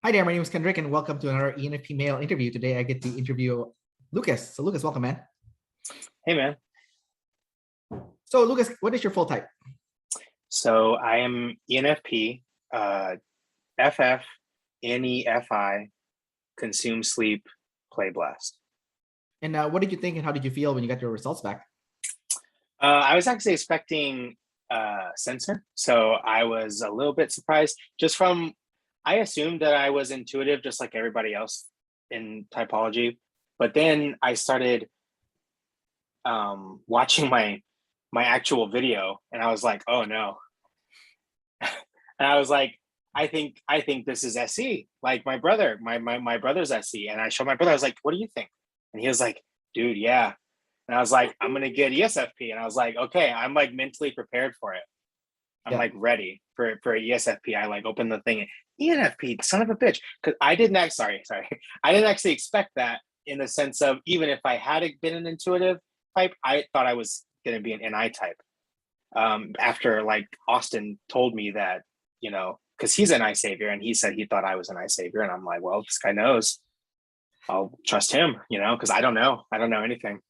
Hi there, my name is Kendrick, and welcome to another ENFP Mail interview. Today, I get to interview Lucas. So, Lucas, welcome, man. Hey, man. So, Lucas, what is your full type? So I am ENFP, FF, NEFI, consume, sleep, play, blast. And what did you think, and how did you feel when you got your results back? I was actually expecting sensor, so I was a little bit surprised. I assumed that I was intuitive, just like everybody else in typology. But then I started watching my actual video, and I was like, oh no. And I was like, I think this is SE. Like my brother, my brother's SE. And I showed my brother, I was like, what do you think? And he was like, dude, yeah. And I was like, I'm gonna get ESFP. And I was like, okay, I'm like mentally prepared for it. I'm Yeah, like ready for ESFP. I like opened the thing, ENFP, son of a bitch. Cause I didn't sorry. I didn't actually expect that in the sense of even if I had been an intuitive type, I thought I was gonna be an NI type. After like Austin told me that, because he's an ice savior and he said he thought I was an ice savior. And I'm like, well, this guy knows. I'll trust him, because I don't know. I don't know anything.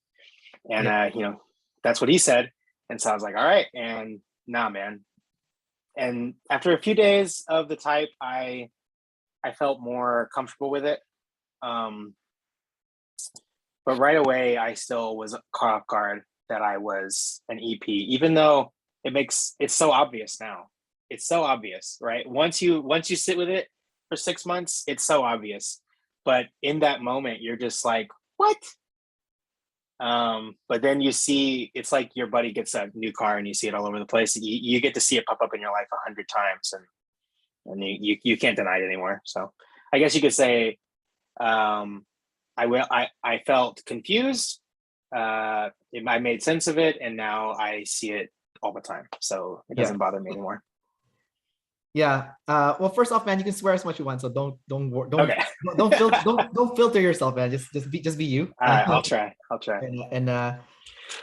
And, yeah, that's what he said. And so I was like, all right. And nah, man. And after a few days of the type, I felt more comfortable with it. But right away, I still was caught off guard that I was an EP, even though it's so obvious now. It's so obvious, right? Once you sit with it for 6 months, it's so obvious. But in that moment, you're just like, what? But then you see, it's like your buddy gets a new car and you see it all over the place. You get to see it pop up in your life 100 times, and you can't deny it anymore. So I guess you could say I felt confused. I made sense of it, and now I see it all the time, so it yeah, doesn't bother me anymore. yeah. Well, first off, man, you can swear as much you want, so Okay. don't filter yourself, man. Just be you. All right, I'll try. And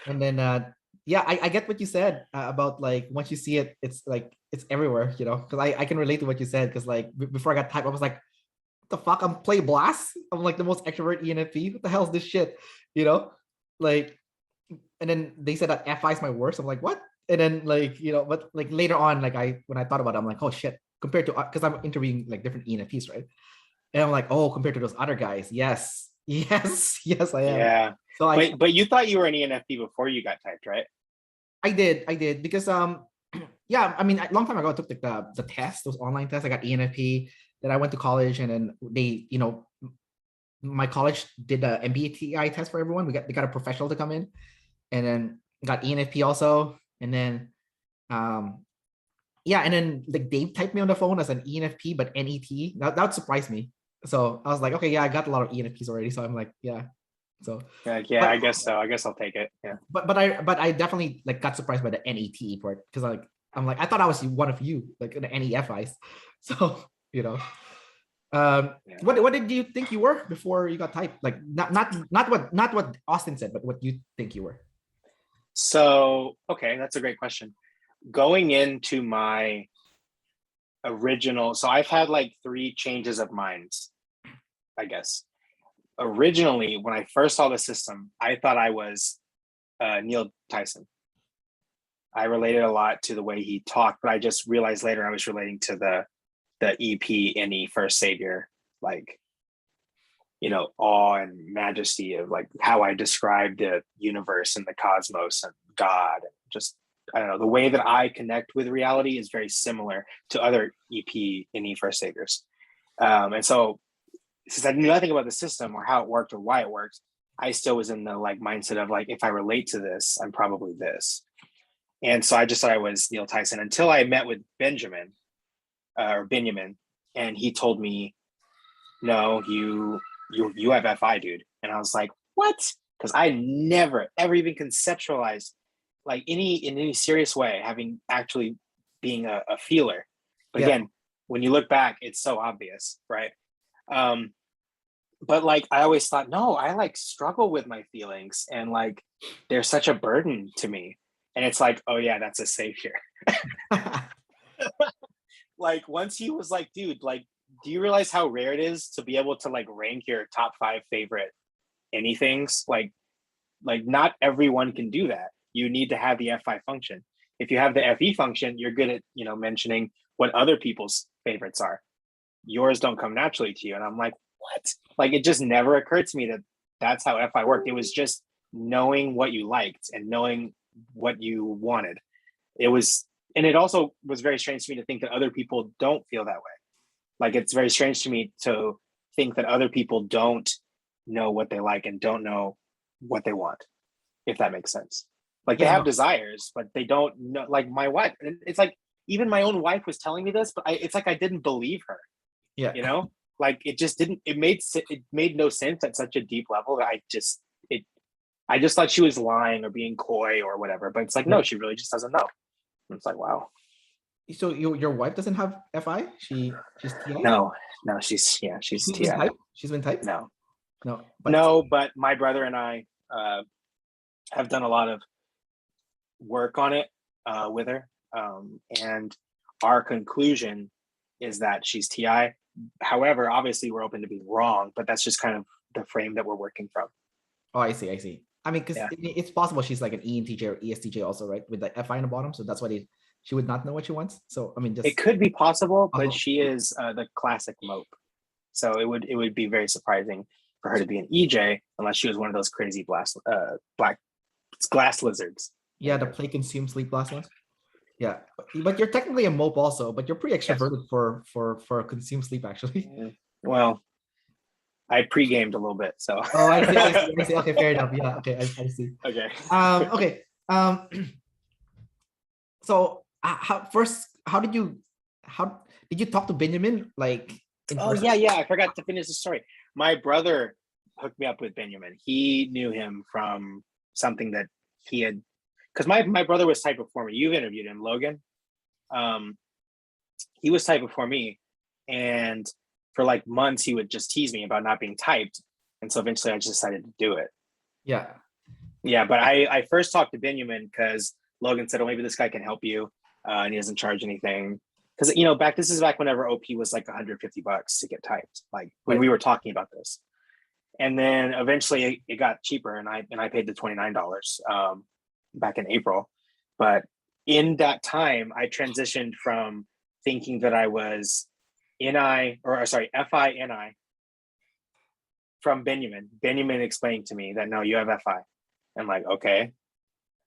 and then yeah, I get what you said about like once you see it, it's like it's everywhere, because I can relate to what you said because like before I got typed, I was like, the fuck, I'm play blast. I'm like the most extrovert ENFP. What the hell is this shit? You know, like, and then they said that FI is my worst. I'm like, what? And then like, but like later on, like when I thought about it, I'm like, oh shit, compared to because I'm interviewing like different ENFPs, right? And I'm like, oh, compared to those other guys, yes, yes, yes, I am. Yeah, So but you thought you were an ENFP before you got typed, right? I did because yeah, I mean, a long time ago I took the test, those online tests. I got ENFP. Then I went to college, and then they, my college did the MBTI test for everyone. They got a professional to come in, and then got ENFP also, and then yeah, and then like Dave typed me on the phone as an ENFP but NET. That surprised me. So I was like, okay, yeah, I got a lot of ENFPs already. So I'm like, yeah. So, Like, yeah, but I guess so. I guess I'll take it. Yeah. but I definitely like got surprised by the NET part because like I'm like I thought I was one of you like the NEFIs. So you know, Yeah. what did you think you were before you got typed? Like not what Austin said, but what you think you were. So, okay, that's a great question. Going into my original, so I've had like three changes of minds, I guess. Originally, when I first saw the system, I thought I was Neil Tyson. I related a lot to the way he talked, but I just realized later I was relating to the EP NE First Savior, like, awe and majesty of like how I describe the universe and the cosmos and God. Just, I don't know, the way that I connect with reality is very similar to other EP NE First Saviors. And so since I knew nothing about the system or how it worked or why it worked, I still was in the like mindset of like, if I relate to this, I'm probably this. And so I just thought I was Neil Tyson until I met with Benjamin, and he told me, no, you have FI, dude. And I was like, what? Because I never ever even conceptualized like in any serious way having actually being a feeler. But Yeah, again, when you look back, it's so obvious, right? Um, but like I always thought, no, I like struggle with my feelings and like they're such a burden to me. And it's like, oh yeah, that's a savior. Like once he was like, dude, like do you realize how rare it is to be able to like rank your top 5 favorite anythings? Like not everyone can do that. You need to have the F5 function. If you have the FE function, you're good at, mentioning what other people's favorites are. Yours don't come naturally to you. And I'm like, what? Like, it just never occurred to me that that's how FI worked. It was just knowing what you liked and knowing what you wanted. And it also was very strange to me to think that other people don't feel that way. Like, it's very strange to me to think that other people don't know what they like and don't know what they want, if that makes sense. Like, they Yeah, have no, desires, but they don't know. Like, my wife, it's like, even my own wife was telling me this, but it's like I didn't believe her. yeah. Like, it just didn't. It made no sense at such a deep level. I just thought she was lying or being coy or whatever. But it's like, no, Yeah. she really just doesn't know. And it's like, wow. So your wife doesn't have FI? She's TI? No, she's She's been TI. typed? She's been typed? No, No, but no, but my brother and I have done a lot of work on it with her, and our conclusion is that she's TI. However, obviously, we're open to being wrong, but that's just kind of the frame that we're working from. oh, I see, I see. I mean, because Yeah, it's possible she's like an ENTJ or ESTJ also, right? With the FI in the bottom, so that's why she would not know what she wants. So I mean, it just could be possible, but possible. she is the classic mope. So it would be very surprising for her to be an EJ unless she was one of those crazy black glass lizards Yeah, in the her. play consume sleep last one. Yeah, but you're technically a mope also, but you're pretty Yes. extroverted for consume sleep actually. Yeah. Well, I pre-gamed a little bit, so. Oh, I see, I see, I see. Okay, fair enough. Yeah, okay, I see. Okay. Okay. So how did you talk to Benjamin like in Oh person? yeah, I forgot to finish the story. My brother hooked me up with Benjamin. He knew him from something that he had, because my brother was type before me. You've interviewed him, Logan. Um, he was type before me, and for like months he would just tease me about not being typed, and so eventually I just decided to do it. Yeah, Yeah, but I first talked to Benjamin because Logan said, "Oh, maybe this guy can help you, and he doesn't charge anything." Because this is back whenever OP was like $150 to get typed. Like when right. we were talking about this, and then eventually it got cheaper, and I paid the $29 back in April. But in that time, I transitioned from thinking that I was FI NI from Benjamin. Benjamin explained to me that no, you have FI. I'm like, okay.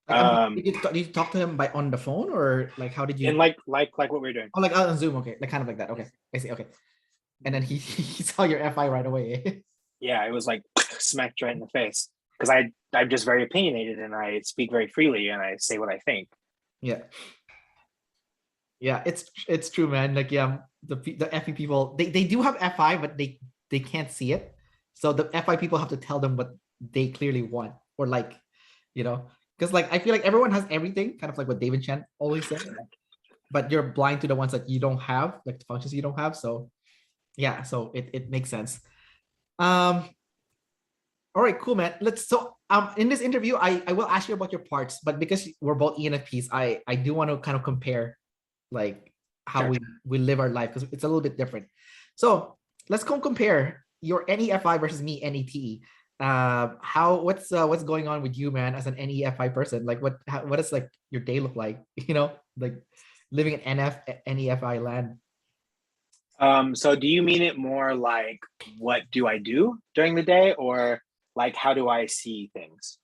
Did you talk to him by on the phone or like how did And you? like what we were doing. Oh, like on Zoom. Okay, like kind of like that. Okay, I see. Okay, and then he saw your FI right away. Yeah, it was like smacked right in the face because I'm just very opinionated and I speak very freely and I say what I think. Yeah, yeah, it's true, man. Like yeah, the FI people they do have FI, but they can't see it. So the FI people have to tell them what they clearly want or like, you know, because like I feel like everyone has everything, kind of like what David Chen always said, but you're blind to the ones that you don't have, like the functions you don't have. So yeah, so it makes sense. Um, all right, cool, man. Let's in this interview, I will ask you about your parts, but because we're both ENFPs, I do want to kind of compare like how Sure. we live our life because it's a little bit different. So let's go compare your NEFI versus me NET. What's going on with you, man, as an NEFI person? Like what does like your day look like? Like living in NEFI land. So do you mean it more like what do I do during the day or like how do I see things?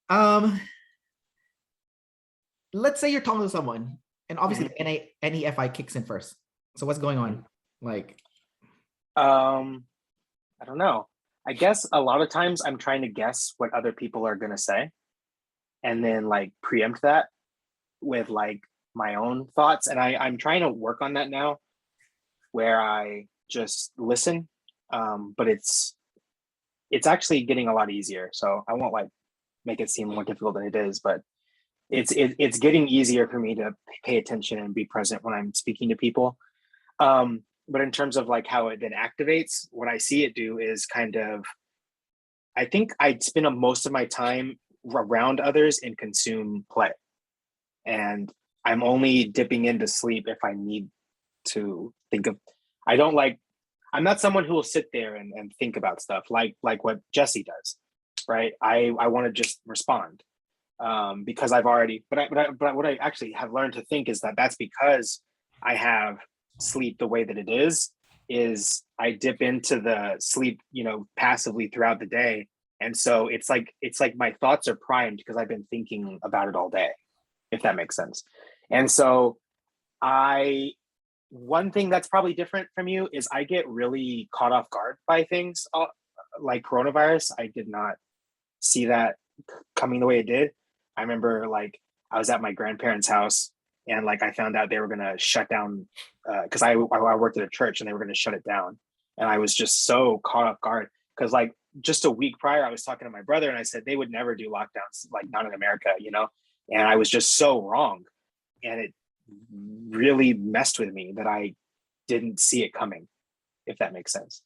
Um, let's say you're talking to someone, and obviously Mhm. NEFI kicks in first. So what's going on? Like, Um, I don't know. I guess a lot of times I'm trying to guess what other people are gonna say and then like preempt that with like my own thoughts. And I'm trying to work on that now where I just listen. But it's actually getting a lot easier. So I won't like make it seem more difficult than it is, but it's getting easier for me to pay attention and be present when I'm speaking to people. But in terms of like how it then activates, what I see it do is kind of, I think I'd spend most of my time around others and consume play. And I'm only dipping into sleep if I need to think of I don't like, I'm not someone who will sit there and think about stuff like what Jesse does, right? I want to just respond because I've already, but what I actually have learned to think is that that's because I have sleep the way that it is I dip into the sleep, passively throughout the day. And so it's like my thoughts are primed because I've been thinking about it all day, if that makes sense. And so I one thing that's probably different from you is I get really caught off guard by things like coronavirus. I did not see that coming the way it did. I remember like I was at my grandparents' house and like I found out they were gonna shut down because I worked at a church and they were gonna shut it down, and I was just so caught off guard because like just a week prior I was talking to my brother and I said they would never do lockdowns, like not in America, and I was just so wrong, and it really messed with me that I didn't see it coming, if that makes sense.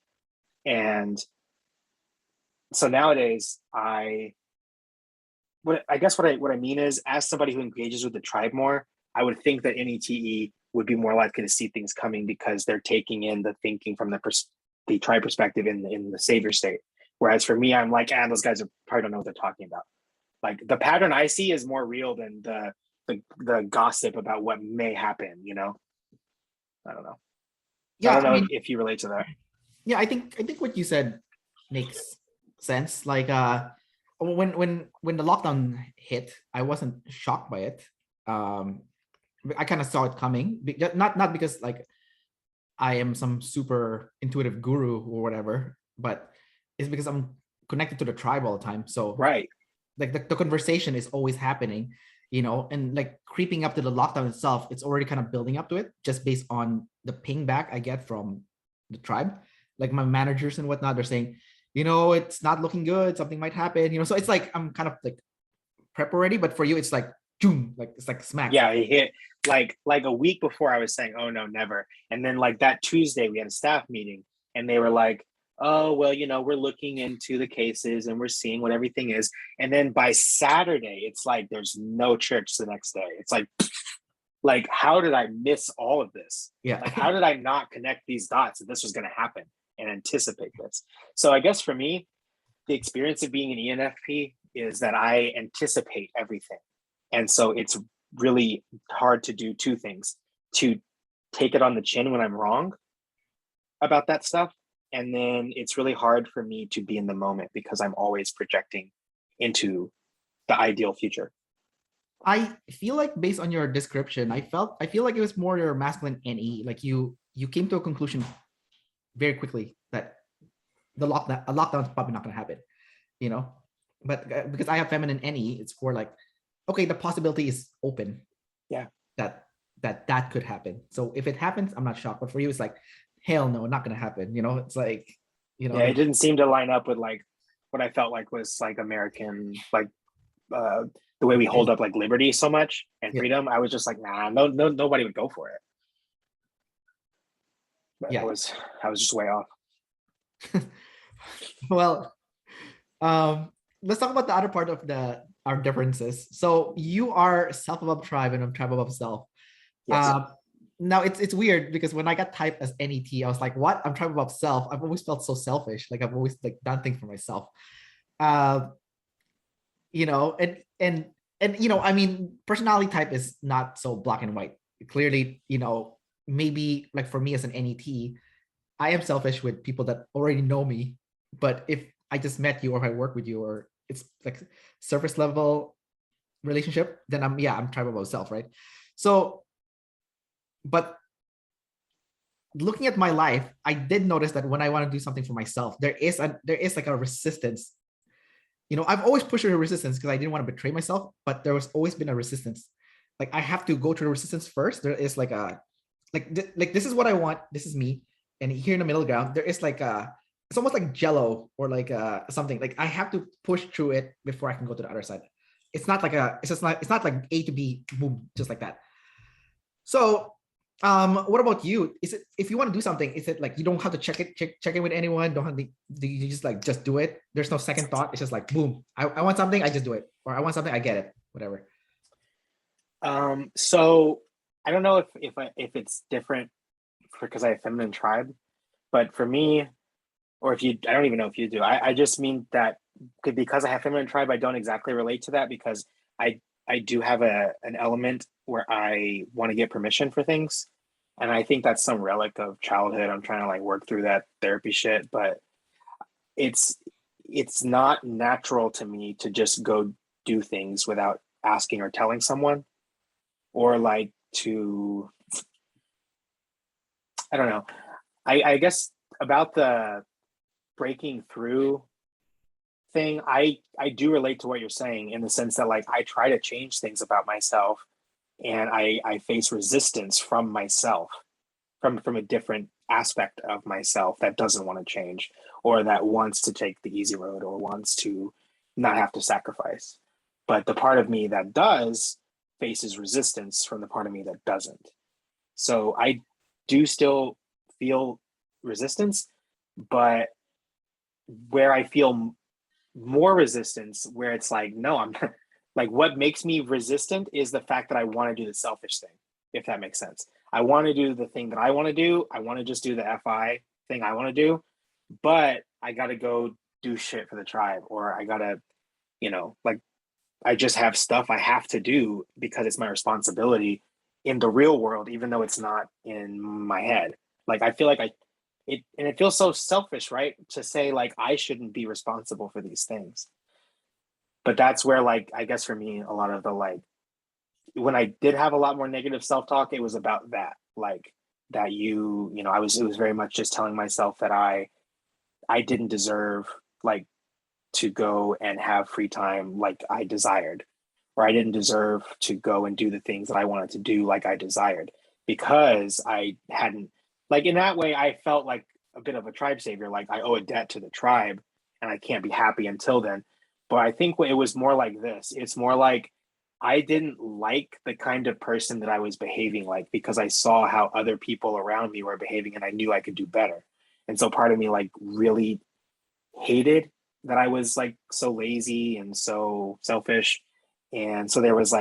And so nowadays I guess what I mean is, as somebody who engages with the tribe more, I would think that NETE would be more likely to see things coming because they're taking in the thinking from the tribe perspective in the savior state. Whereas for me, I'm like, those guys probably don't know what they're talking about. Like the pattern I see is more real than the gossip about what may happen. I don't know. So I Yeah, don't I know mean, if you relate to that. yeah, I think what you said makes sense. Like when the lockdown hit, I wasn't shocked by it. Um I kind of saw it coming. Not because like I am some super intuitive guru or whatever, but it's because I'm connected to the tribe all the time. So Right. like the conversation is always happening, and like creeping up to the lockdown itself, it's already kind of building up to it just based on the ping back I get from the tribe. Like my managers and whatnot, they're saying, it's not looking good, something might happen, so it's like I'm kind of like prep already, but for you it's like boom, like it's like smack. Yeah, it hit like a week before I was saying, oh no, never. And then like that Tuesday we had a staff meeting and they were like, oh well, we're looking into the cases and we're seeing what everything is. And then by Saturday, it's like there's no church the next day. It's like how did I miss all of this? Yeah. Like how did I not connect these dots that this was going to happen and anticipate this? So I guess for me, the experience of being an ENFP is that I anticipate everything. And so it's really hard to do two things: to take it on the chin when I'm wrong about that stuff. And then it's really hard for me to be in the moment because I'm always projecting into the ideal future. I feel like based on your description, I feel like it was more your masculine NE. Like you came to a conclusion very quickly that a lockdown is probably not going to happen, you know. But because I have feminine NE, it's for like, okay, the possibility is open. Yeah. That could happen. So if it happens, I'm not shocked. But for you, it's like, hell no, not going to happen. It's like, Yeah, it didn't seem to line up with like what I felt like was like American, like the way we hold up like liberty so much and yeah, freedom. I was just like, nah, no, nobody would go for it. But yeah. I was just way off. Well, let's talk about the other part of our differences. So you are self above tribe and I'm tribe above self. Yes. Now it's weird because when I got typed as NET, I was like, what? I'm tribe above self. I've always felt so selfish. Like I've always like done things for myself. Uh, and I mean, personality type is not so black and white. Clearly, maybe like for me as an NET, I am selfish with people that already know me. But if I just met you or if I work with you or it's like surface level relationship, then I'm tribe above self, right? So, but looking at my life, I did notice that when I want to do something for myself, there is like a resistance. I've always pushed through a resistance because I didn't want to betray myself, but there was always been a resistance. Like I have to go through the resistance first. There is like like this is what I want. This is me, and here in the middle ground, there is like it's almost like Jello or like something. Like I have to push through it before I can go to the other side. It's not like it's not like A to B, boom, just like that. So what about you? Is it, if you want to do something, is it like you don't have to check in with anyone, don't have to, you just do it, there's no second thought, it's just like boom, I want something, I just do it, or I want something, I get it, whatever? So I don't know if it's different because I have feminine tribe. But for me, or if you, I don't even know if you do. I just mean that because I have feminine tribe, I don't exactly relate to that because I I do have an element where I want to get permission for things, and I think that's some relic of childhood. I'm trying to like work through that therapy shit, but it's it's not natural to me to just go do things without asking or telling someone, or like to, I don't know. I guess about the breaking through thing, I do relate to what you're saying in the sense that like I try to change things about myself, and I face resistance from myself, from a different aspect of myself that doesn't want to change, or that wants to take the easy road, or wants to not have to sacrifice. But the part of me that does faces resistance from the part of me that doesn't. So I do still feel resistance, but where I feel more resistance, where it's like, no, I'm not, like, what makes me resistant is the fact that I want to do the selfish thing, if that makes sense. I want to do the thing that I want to do. I want to just do the FI thing I want to do, but I got to go do shit for the tribe, or I got to, like, I just have stuff I have to do because it's my responsibility in the real world, even though it's not in my head. Like, I feel like it feels so selfish, right? To say like I shouldn't be responsible for these things. But that's where, like, I guess for me, a lot of the like, when I did have a lot more negative self-talk, it was about that. Like that it was very much just telling myself that I didn't deserve like to go and have free time like I desired, or I didn't deserve to go and do the things that I wanted to do like I desired, because I hadn't, like, in that way I felt like a bit of a tribe savior, like I owe a debt to the tribe and I can't be happy until then. But I think it was more like this. It's more like I didn't like the kind of person that I was behaving like, because I saw how other people around me were behaving and I knew I could do better. And so part of me like really hated that I was like so lazy and so selfish. And so there was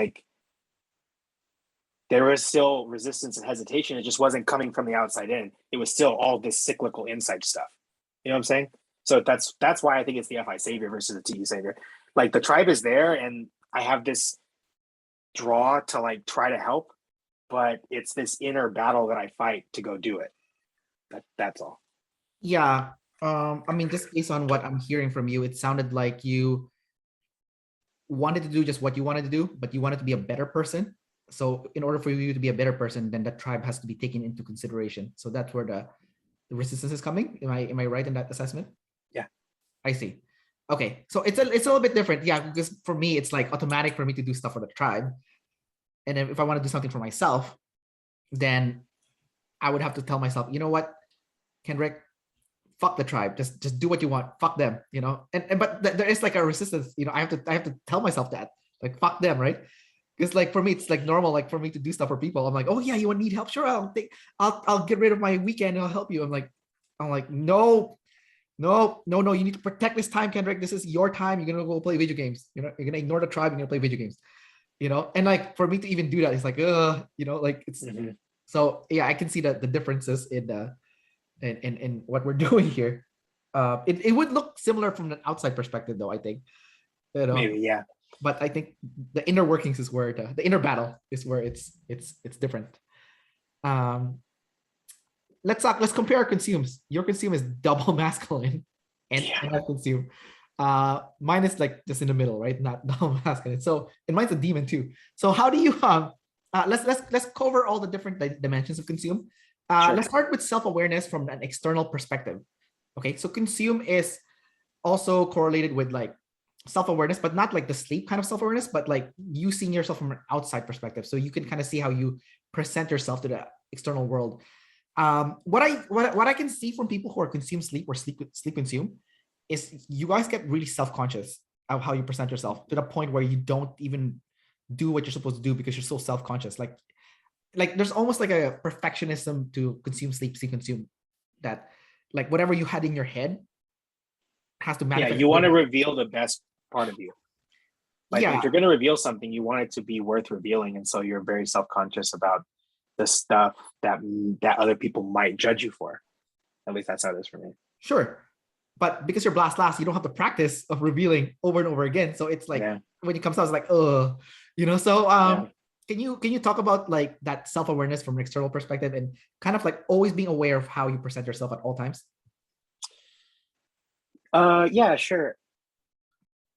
still resistance and hesitation. It just wasn't coming from the outside in. It was still all this cyclical inside stuff. You know what I'm saying? So that's why I think it's the FI savior versus the TE savior. Like the tribe is there and I have this draw to like try to help, but it's this inner battle that I fight to go do it. That's all. Yeah. I mean, just based on what I'm hearing from you, it sounded like you wanted to do just what you wanted to do, but you wanted to be a better person. So in order for you to be a better person, then that tribe has to be taken into consideration. So that's where the resistance is coming. Am I right in that assessment? Yeah. I see. Okay. So it's a little bit different. Yeah, because for me, it's like automatic for me to do stuff for the tribe. And then if I want to do something for myself, then I would have to tell myself, you know what, Kendrick, fuck the tribe. Just do what you want. Fuck them, And but there is like a resistance, I have to tell myself that, like, fuck them, right? Because like for me, it's like normal, like for me to do stuff for people. I'm like, oh yeah, you want need help? Sure, I'll get rid of my weekend and I'll help you. I'm like, no, no, no, no. You need to protect this time, Kendrick. This is your time. You're gonna go play video games. You're gonna ignore the tribe. You're gonna play video games. And like for me to even do that, it's like, like it's. Mm-hmm. So yeah, I can see the differences in what we're doing here. It would look similar from an outside perspective, though. I think, Maybe, yeah. but I think the inner workings is where the inner battle is where it's different. Um, let's compare our consumes. Your consume is double masculine, and I consume. Mine is like just in the middle, right? Not double masculine. So and mine's a demon too. So how do you let's cover all the different dimensions of consume. Sure. Let's start with self-awareness from an external perspective. Okay, so consume is also correlated with like self-awareness, but not like the sleep kind of self-awareness, but like you seeing yourself from an outside perspective. So you can kind of see how you present yourself to the external world. What I can see from people who are consume sleep or sleep consume is you guys get really self-conscious of how you present yourself to the point where you don't even do what you're supposed to do because you're so self-conscious. Like there's almost like a perfectionism to consume sleep consume, that like whatever you had in your head has to Yeah, manifest. you want to reveal the best part of you. Like if Yeah, you're going to reveal something, you want it to be worth revealing, and so you're very self-conscious about the stuff that other people might judge you for. At least that's how it is for me. Sure. But because you're blast last, you don't have the practice of revealing over and over again. So it's like Yeah. when it comes out, it's like, so Yeah. can you talk about like that self-awareness from an external perspective and kind of like always being aware of how you present yourself at all times? Yeah, sure.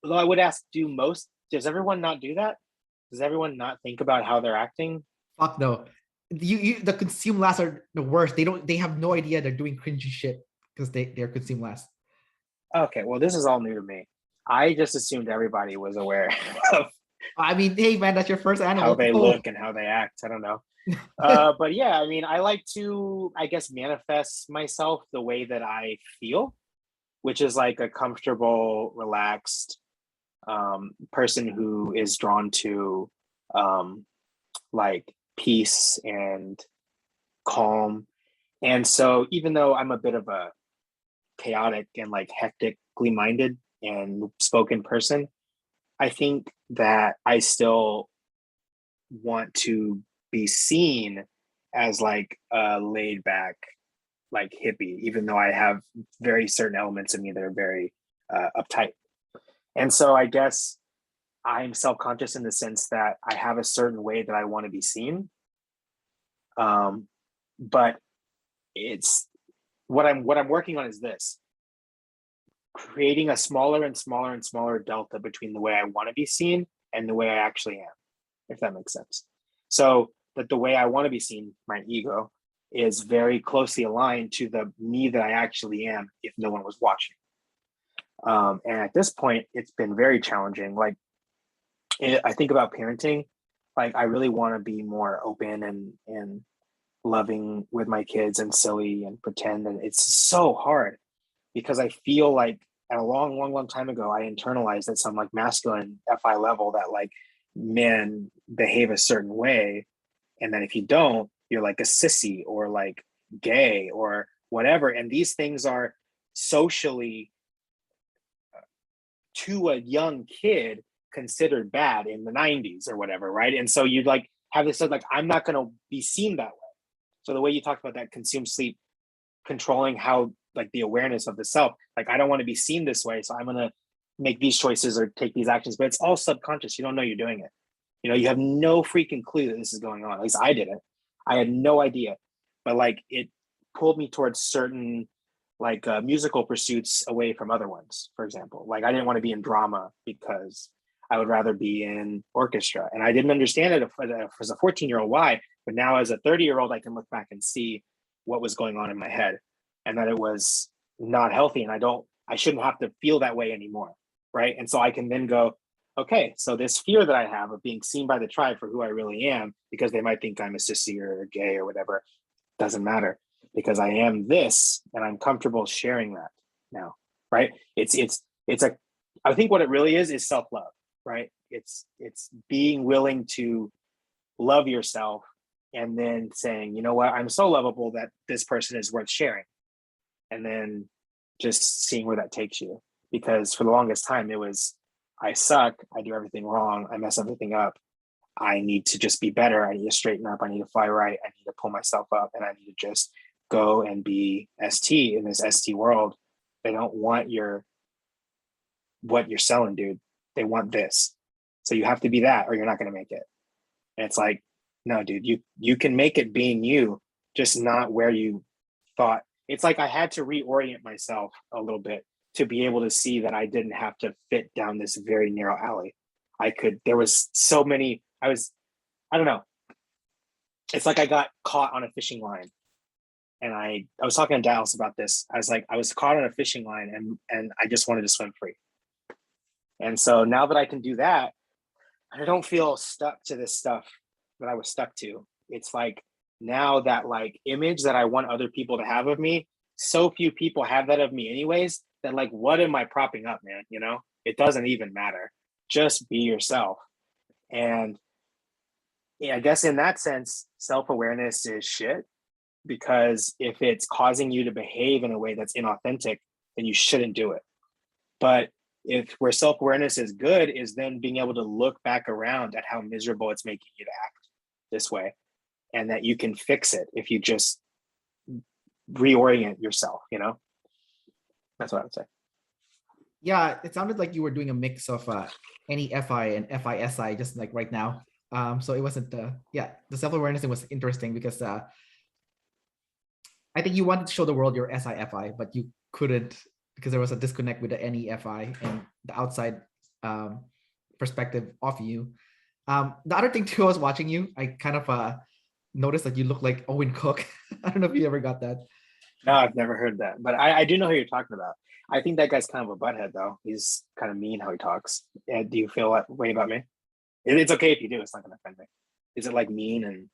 Although I would ask, does everyone not do that? Does everyone not think about how they're acting? Fuck no. The consume last are the worst. They have no idea they're doing cringy shit because they're consume last. Okay, well, this is all new to me. I just assumed everybody was aware of I mean, hey man, that's your first how animal. they Oh. look and how they act. I don't know. But yeah, I mean, I like to, I guess, manifest myself the way that I feel, which is like a comfortable, relaxed person who is drawn to like peace and calm. And so, even though I'm a bit of a chaotic and like hectically minded and spoken person, I think that I still want to be seen as like a laid back, like hippie, even though I have very certain elements of me that are very uptight. And so I guess I'm self conscious in the sense that I have a certain way that I want to be seen. But it's what I'm working on is this: creating a smaller and smaller and smaller delta between the way I want to be seen and the way I actually am, if that makes sense. So that the way I want to be seen, my ego, is very closely aligned to the me that I actually am if no one was watching. And at this point, it's been very challenging. Like, I think about parenting, like I really want to be more open and loving with my kids and silly and pretend, and it's so hard because I feel like at a long, long, long time ago, I internalized at some like masculine FI level that like men behave a certain way. And then if you don't, you're like a sissy or like gay or whatever. And these things are socially to a young kid considered bad in the 90s or whatever, right? And so you'd like have this like, I'm not going to be seen that way. So the way you talked about that consume sleep, controlling how like the awareness of the self, like I don't want to be seen this way, so I'm going to make these choices or take these actions, but it's all subconscious. You don't know you're doing it. You have no freaking clue that this is going on. At least I didn't. I had no idea, but like it pulled me towards certain like musical pursuits away from other ones. For example, like I didn't want to be in drama because I would rather be in orchestra, and I didn't understand it as a 14-year-old why. But now as a 30-year-old, I can look back and see what was going on in my head, and that it was not healthy, and I shouldn't have to feel that way anymore, right? And so I can then go, okay, so this fear that I have of being seen by the tribe for who I really am, because they might think I'm a sissy or gay or whatever, doesn't matter because I am this and I'm comfortable sharing that now, right? It's a, I think what it really is self-love, right? It's being willing to love yourself and then saying, you know what, I'm so lovable that this person is worth sharing. And then just seeing where that takes you. Because for the longest time, it was, I suck, I do everything wrong, I mess everything up. I need to just be better. I need to straighten up. I need to fly right. I need to pull myself up, and I need to just go and be ST in this ST world. They don't want what you're selling, dude. They want this. So you have to be that or you're not going to make it. And it's like, no, dude, you can make it being you, just not where you thought. It's like I had to reorient myself a little bit to be able to see that I didn't have to fit down this very narrow alley. There was so many, I don't know. It's like I got caught on a fishing line. And I was talking to Dallas about this. I was like, I was caught on a fishing line and I just wanted to swim free. And so now that I can do that, I don't feel stuck to this stuff that I was stuck to. It's like now that like image that I want other people to have of me, so few people have that of me anyways, that like, what am I propping up, man? It doesn't even matter. Just be yourself. And yeah, I guess in that sense, self-awareness is shit because if it's causing you to behave in a way that's inauthentic, then you shouldn't do it. But if where self-awareness is good is then being able to look back around at how miserable it's making you to act this way and that you can fix it if you just reorient yourself, you know? That's what I would say. Yeah, it sounded like you were doing a mix of NEFI and FISI just like right now. So it wasn't yeah, the self-awareness thing was interesting because I think you wanted to show the world your SIFI, but you couldn't because there was a disconnect with the NEFI and the outside perspective of you. The other thing too, I was watching you, I kind of noticed that you look like Owen Cook. I don't know if you ever got that. No, I've never heard that, but I do know who you're talking about. I think that guy's kind of a butthead, though. He's kind of mean how he talks. Yeah, do you feel that way about me? It's okay if you do. It's not going to offend me. Is it like mean and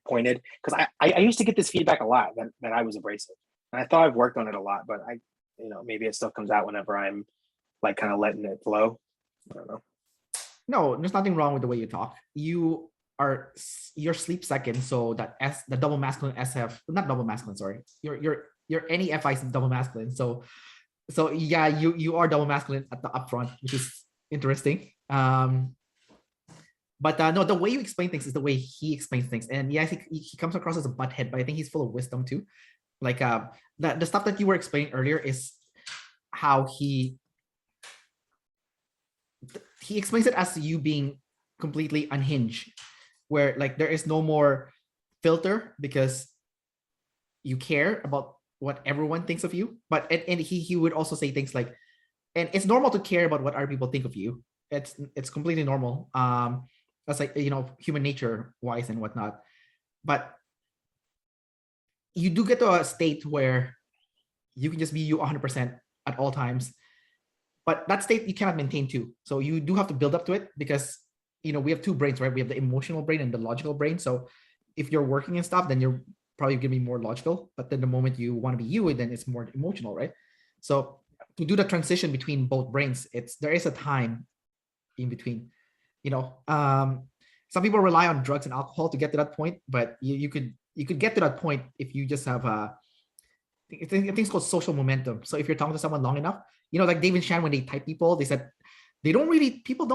pointed? Because I used to get this feedback a lot that I was abrasive, and I thought I've worked on it a lot, but maybe it still comes out whenever I'm like kind of letting it flow. I don't know. No, there's nothing wrong with the way you talk. You're sleep second, so that S, the double masculine SF, not double masculine, sorry. Your NEFI is double masculine. So yeah, you are double masculine at the upfront, which is interesting. But no, the way you explain things is the way he explains things. And yeah, I think he comes across as a butthead, but I think he's full of wisdom too. Like the stuff that you were explaining earlier is how he explains it as you being completely unhinged, where like there is no more filter because you care about what everyone thinks of you. But and he would also say things like, and it's normal to care about what other people think of you. It's completely normal. That's like, human nature wise and whatnot. But you do get to a state where you can just be you 100% at all times. But that state you cannot maintain too. So you do have to build up to it because we have two brains, right? We have the emotional brain and the logical brain. So if you're working and stuff, then you're probably gonna be more logical. But then the moment you want to be you, then it's more emotional, right? So to do the transition between both brains, there is a time in between. Some people rely on drugs and alcohol to get to that point, but you could get to that point if you just have I think it's called social momentum. So if you're talking to someone long enough, like David Shan, when they type people, they said people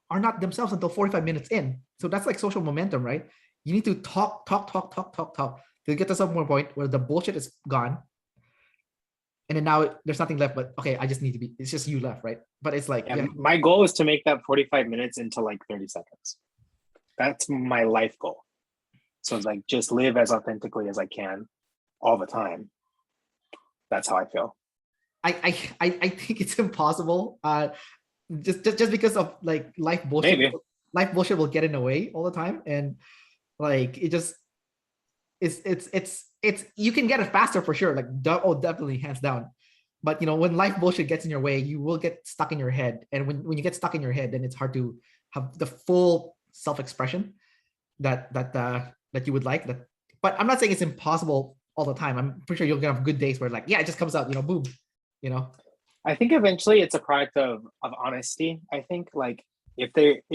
are not themselves until 45 minutes in. So that's like social momentum, right? You need to talk to get to some more point where the bullshit is gone. And then now there's nothing left, but okay, I just need to be, it's just you left, right? But it's like, yeah. My goal is to make that 45 minutes into like 30 seconds. That's my life goal. So it's like, just live as authentically as I can all the time. That's how I feel. I think it's impossible. Just because of like life bullshit. Maybe. Life bullshit will get in the way all the time, and like it just it's you can get it faster for sure. Like definitely hands down. But when life bullshit gets in your way, you will get stuck in your head, and when you get stuck in your head, then it's hard to have the full self-expression that you would like. That, but I'm not saying it's impossible all the time. I'm pretty sure you're gonna have good days where like, yeah, it just comes out, boom, I think eventually it's a product of honesty. I think like if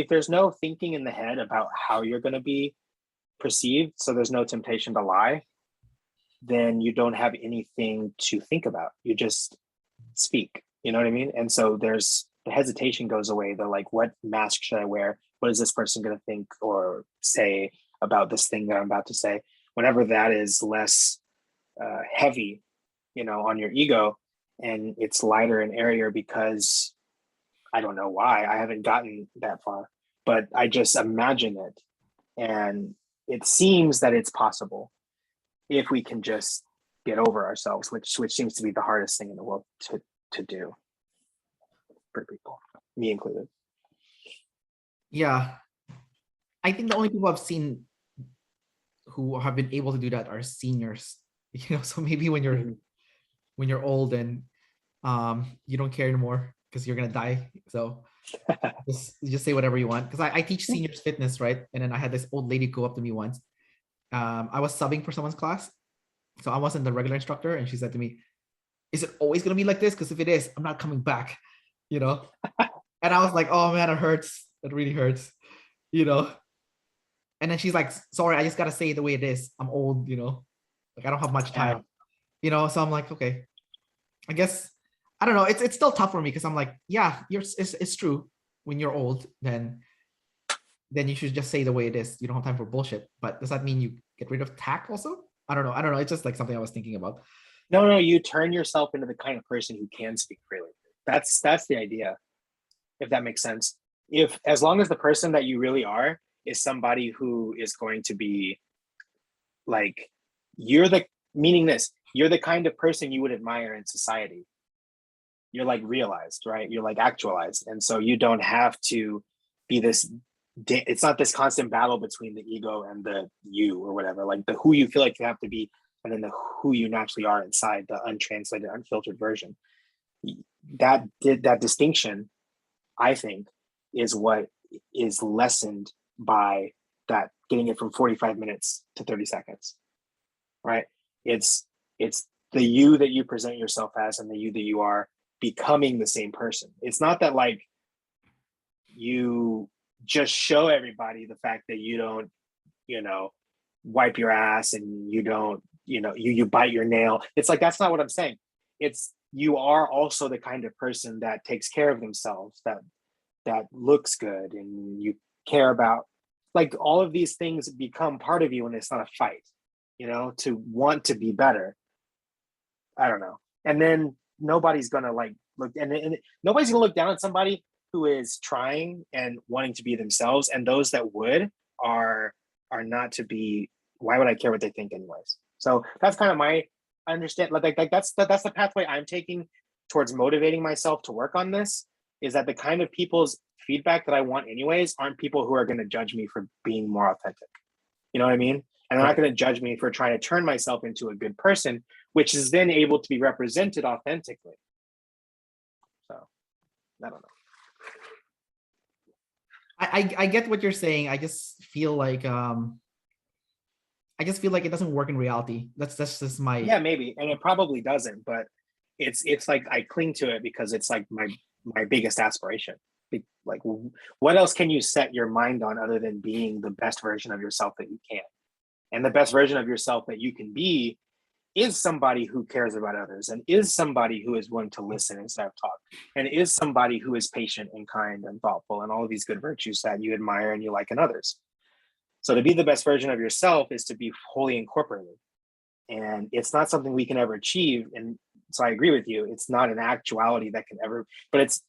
there's no thinking in the head about how you're going to be perceived, so there's no temptation to lie, then you don't have anything to think about. You just speak. You know what I mean? And so there's the hesitation goes away. The like, what mask should I wear? What is this person going to think or say about this thing that I'm about to say? Whenever that is less heavy, on your ego, and it's lighter and airier, because I don't know why, I haven't gotten that far, but I just imagine it, and it seems that it's possible if we can just get over ourselves, which seems to be the hardest thing in the world to do for people, me included. Yeah, I think the only people I've seen who have been able to do that are seniors. So maybe when you're old and you don't care anymore because you're gonna die. So just say whatever you want. Because I teach seniors fitness, right? And then I had this old lady go up to me once. I was subbing for someone's class, so I wasn't the regular instructor, and she said to me, "Is it always gonna be like this? Because if it is, I'm not coming back." And I was like, "Oh man, it hurts. It really hurts." And then she's like, "Sorry, I just gotta say it the way it is. I'm old. Like I don't have much time." So I'm like, okay, I guess I don't know. It's still tough for me because I'm like, yeah, it's true. When you're old, then you should just say the way it is. You don't have time for bullshit. But does that mean you get rid of tact also. I don't know. I don't know. It's just like something I was thinking about. No, you turn yourself into the kind of person who can speak freely. That's the idea, if that makes sense. If as long as the person that you really are is somebody who is going to be like you're the meaning this, you're the kind of person you would admire in society. You're like realized, right? You're like actualized. And so you don't have to be this it's not this constant battle between the ego and the you or whatever, like the who you feel like you have to be and then the who you naturally are inside the untranslated, unfiltered version. That distinction, I think, is what is lessened by that getting it from 45 minutes to 30 seconds, right? It's the you that you present yourself as and the you that you are becoming the same person. It's not that like you just show everybody the fact that you don't, wipe your ass and you don't, you bite your nail. It's like that's not what I'm saying. It's you are also the kind of person that takes care of themselves, that looks good, and you care about like all of these things become part of you, and it's not a fight, to want to be better. I don't know. And then nobody's gonna like look and nobody's gonna look down at somebody who is trying and wanting to be themselves. And those that would are not to be. Why would I care what they think anyways? So that's kind of my understand. Like that's the pathway I'm taking towards motivating myself to work on this. Is that the kind of people's feedback that I want anyways aren't people who are going to judge me for being more authentic. You know what I mean? And they're not going to judge me for trying to turn myself into a good person, which is then able to be represented authentically. So I don't know. I get what you're saying. I just feel like it doesn't work in reality. That's just my maybe, and it probably doesn't, but it's like I cling to it because it's like my biggest aspiration. Like, what else can you set your mind on other than being the best version of yourself that you can? And the best version of yourself that you can be is somebody who cares about others and is somebody who is willing to listen instead of talk and is somebody who is patient and kind and thoughtful and all of these good virtues that you admire and you like in others. So to be the best version of yourself is to be wholly incorporated. And it's not something we can ever achieve. And so I agree with you. It's not an actuality that can ever, but it's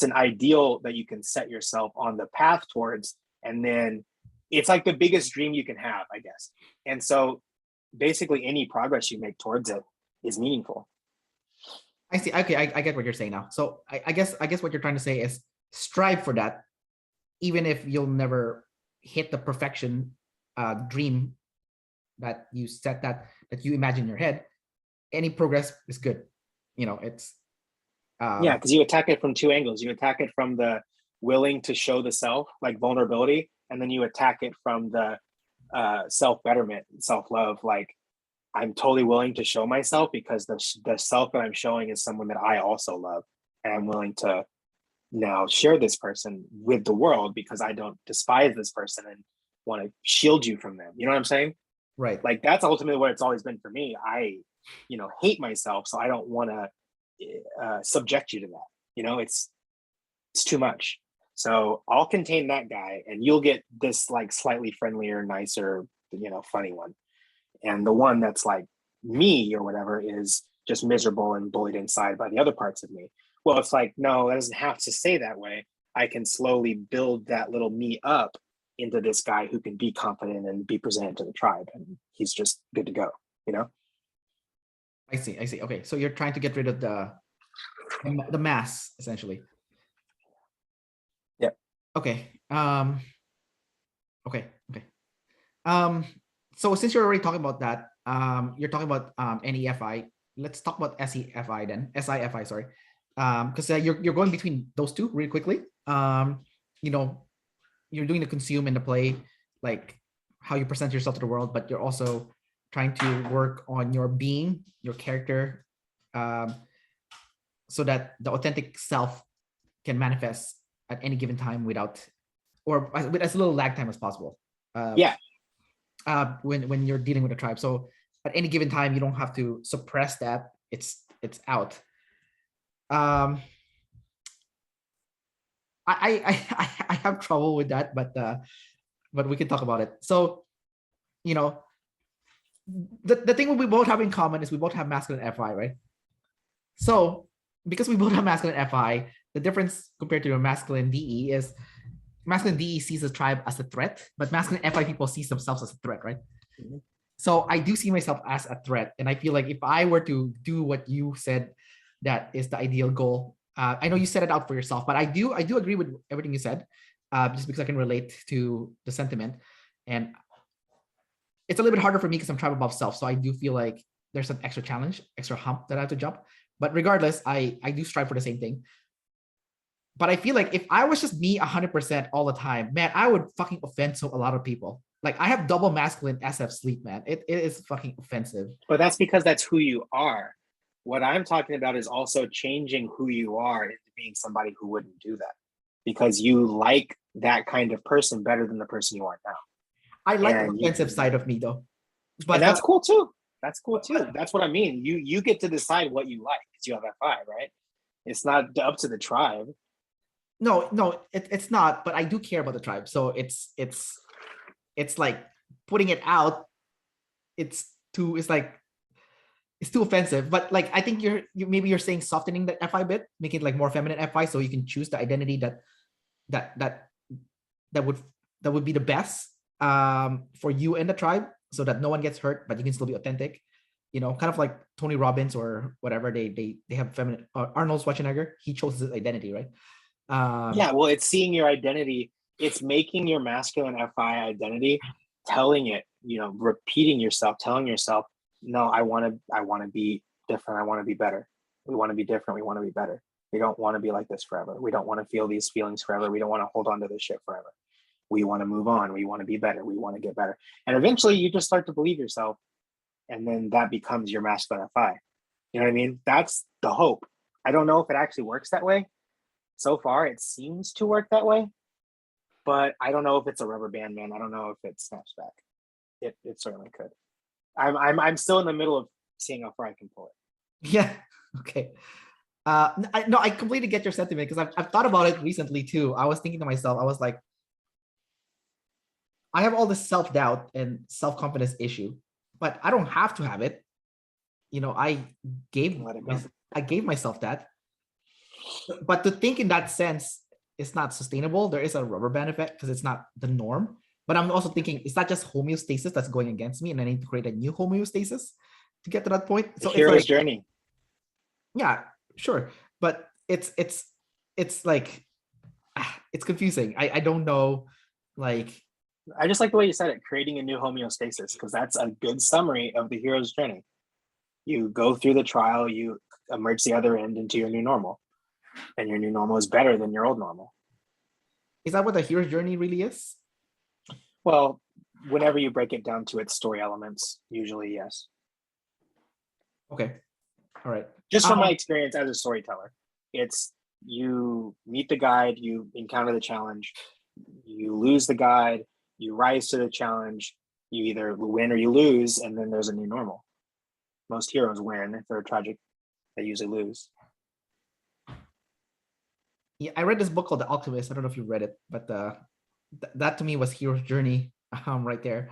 an ideal that you can set yourself on the path towards. And then it's like the biggest dream you can have, I guess. And so basically any progress you make towards it is meaningful. I see. Okay, I get what you're saying now. So I guess what you're trying to say is strive for that, even if you'll never hit the perfection dream that you set that you imagine in your head. Any progress is good. It's yeah, because you attack it from two angles. You attack it from the willing to show the self, like vulnerability, and then you attack it from the self-betterment, self-love, like I'm totally willing to show myself because the self that I'm showing is someone that I also love, and I'm willing to now share this person with the world because I don't despise this person and want to shield you from them. You know what I'm saying? Right. Like that's ultimately what it's always been for me. I, hate myself, so I don't want to subject you to that. It's too much. So I'll contain that guy, and you'll get this like slightly friendlier, nicer, funny one. And the one that's like me or whatever is just miserable and bullied inside by the other parts of me. Well, it's like, no, that doesn't have to stay that way. I can slowly build that little me up into this guy who can be confident and be presented to the tribe. And he's just good to go, I see. Okay. So you're trying to get rid of the mass, essentially. Yep. Okay. Okay. So since you're already talking about that, you're talking about NEFI. Let's talk about SEFI then. SIFI, sorry. Because you're going between those two really quickly. You're doing the consume and the play, like how you present yourself to the world, but you're also trying to work on your being, your character, so that the authentic self can manifest at any given time with as little lag time as possible. Yeah. When you're dealing with a tribe, so at any given time you don't have to suppress that. It's out. I have trouble with that, but we can talk about it. So the thing we both have in common is we both have masculine FI, right? So because we both have masculine FI, the difference compared to a masculine DE is masculine DE sees the tribe as a threat, but masculine FI people see themselves as a threat, right? Mhm. So I do see myself as a threat, and I feel like if I were to do what you said, that is the ideal goal. I know you set it out for yourself, but I do agree with everything you said, just because I can relate to the sentiment, and it's a little bit harder for me because I'm tribe above self. So I do feel like there's an extra challenge, extra hump that I have to jump. But regardless, I do strive for the same thing. But I feel like if I was just me 100% all the time, man, I would fucking offend a lot of people. Like I have double masculine SF sleep, man. It is fucking offensive. But that's because that's who you are. What I'm talking about is also changing who you are into being somebody who wouldn't do that because you like that kind of person better than the person you are now. I like the And offensive side of me though. and But that's cool too. That's cool too. That's what I mean. You get to decide what you like because you have that five, right? It's not up to the tribe. no, it's not. But I do care about the tribe. So it's like putting it out. It's like it's too offensive. But like I think maybe you're saying softening the FI bit, making it like more feminine FI, so you can choose the identity that that that would that would be the best for you and the tribe, so that no one gets hurt, but you can still be authentic. You know, kind of like Tony Robbins or whatever. They have feminine. Arnold Schwarzenegger. He chose his identity, right? Yeah, well, it's seeing your identity. It's making your masculine FI identity, telling it, repeating yourself, telling yourself, no, I want to be different. I want to be better. We want to be different. We want to be better. We don't want to be like this forever. We don't want to feel these feelings forever. We don't want to hold on to this shit forever. We want to move on. We want to be better. We want to get better. And eventually you just start to believe yourself. And then that becomes your masculine FI. You know what I mean? That's the hope. I don't know if it actually works that way. So far, it seems to work that way, but I don't know if it's a rubber band, man. I don't know if it snaps back. It certainly could. I'm still in the middle of seeing how far I can pull it. yeah. Okay. No, I completely get your sentiment because I've thought about it recently too. I was thinking to myself, I was like, I have all this self-doubt and self-confidence issue, but I don't have to have it. You know, gave Let it go. I gave myself that. But to think in that sense is not sustainable. There is a rubber band effect because it's not the norm. But I'm also thinking, is that just homeostasis that's going against me, and I need to create a new homeostasis to get to that point? The So it's hero's like, journey. yeah, sure, but it's like it's confusing. I don't know, like I just like the way you said it, creating a new homeostasis, because that's a good summary of the hero's journey. You go through the trial, you emerge the other end into your new normal, and your new normal is better than your old normal. is that what the hero's journey really is? Well, whenever you break it down to its story elements, usually yes. Okay, all right. Just from my experience as a storyteller, it's you meet the guide, you encounter the challenge, you lose the guide, you rise to the challenge, you either win or you lose, and then there's a new normal. Most heroes win. If they're tragic, they usually lose. Yeah, I read this book called The Alchemist. I don't know if you read it, but that to me was hero's journey right there.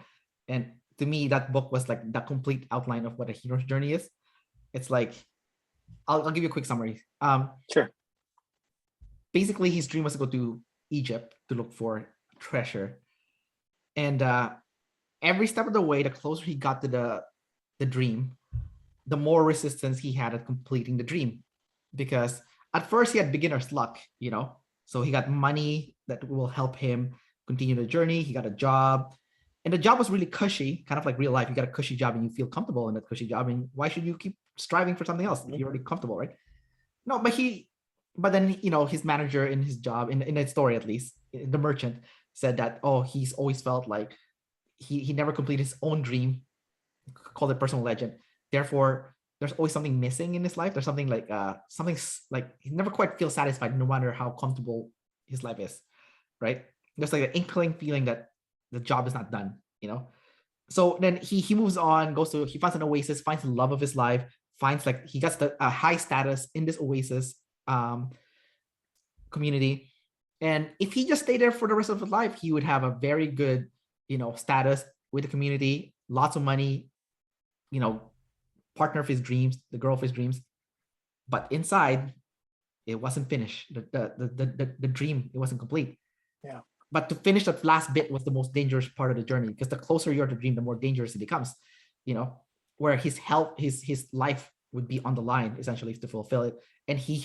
And to me, that book was like the complete outline of what a hero's journey is. It's like, I'll give you a quick summary. Sure. Basically, his dream was to go to Egypt to look for treasure. And every step of the way, the closer he got to the dream, the more resistance he had at completing the dream. Because at first he had beginner's luck, so he got money that will help him continue the journey. He got a job, and the job was really cushy, kind of like real life. You got a cushy job and you feel comfortable in that cushy job, and why should you keep striving for something else if you're already comfortable, right? No, but then his manager in his job, in that story at least, the merchant said that, oh, he's always felt like he never completed his own dream, called it personal legend. Therefore, there's always something missing in his life. There's something like he never quite feels satisfied, no matter how comfortable his life is, right? There's like an inkling feeling that the job is not done. So then he moves on, he finds an oasis, finds the love of his life, finds like he gets the high status in this oasis community. And if he just stayed there for the rest of his life, he would have a very good status with the community, lots of money, partner of his dreams, the girl of his dreams, but inside it wasn't finished. The dream, it wasn't complete. Yeah. But to finish that last bit was the most dangerous part of the journey, because the closer you are to the dream, the more dangerous it becomes. Where his health, his life would be on the line essentially to fulfill it, and he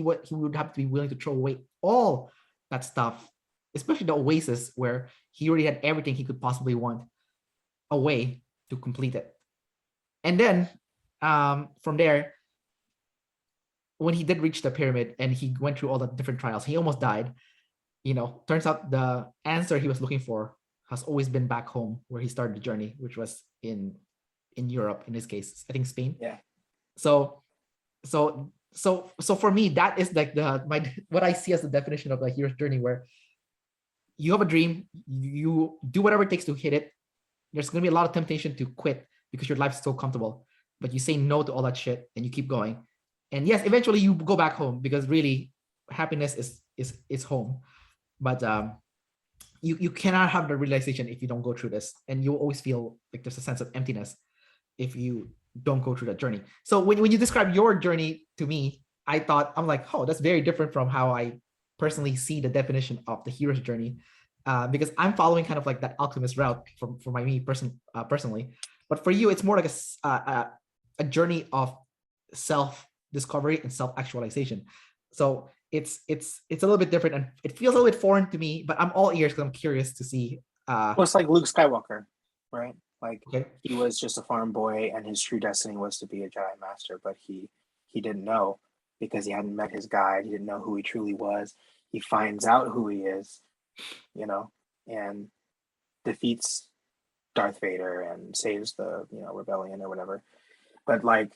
would have to be willing to throw away all that stuff, especially the oasis where he already had everything he could possibly want away to complete it. And then from there, when he did reach the pyramid and he went through all the different trials, he almost died. Turns out the answer he was looking for has always been back home where he started the journey, which was in Europe, in this case, I think Spain. Yeah. So for me, that is like what I see as the definition of the hero's journey, where you have a dream, you do whatever it takes to hit it. There's going to be a lot of temptation to quit because your life's so comfortable, but you say no to all that shit and you keep going. And yes, eventually you go back home, because really happiness is home. But you cannot have the realization if you don't go through this, and you always feel like there's a sense of emptiness if you don't go through that journey. So when you describe your journey to me, I'm like, oh, that's very different from how I personally see the definition of the hero's journey, because I'm following kind of like that alchemist route for personally. But for you, it's more like a journey of self-discovery and self-actualization. So it's a little bit different, and it feels a little bit foreign to me, but I'm all ears because I'm curious to see. Well, it's like Luke Skywalker, right? Like, okay. He was just a farm boy, and his true destiny was to be a Jedi Master, but he didn't know, because he hadn't met his guide. He didn't know who he truly was. He finds out who he is, and defeats Darth Vader and saves the rebellion or whatever. But like,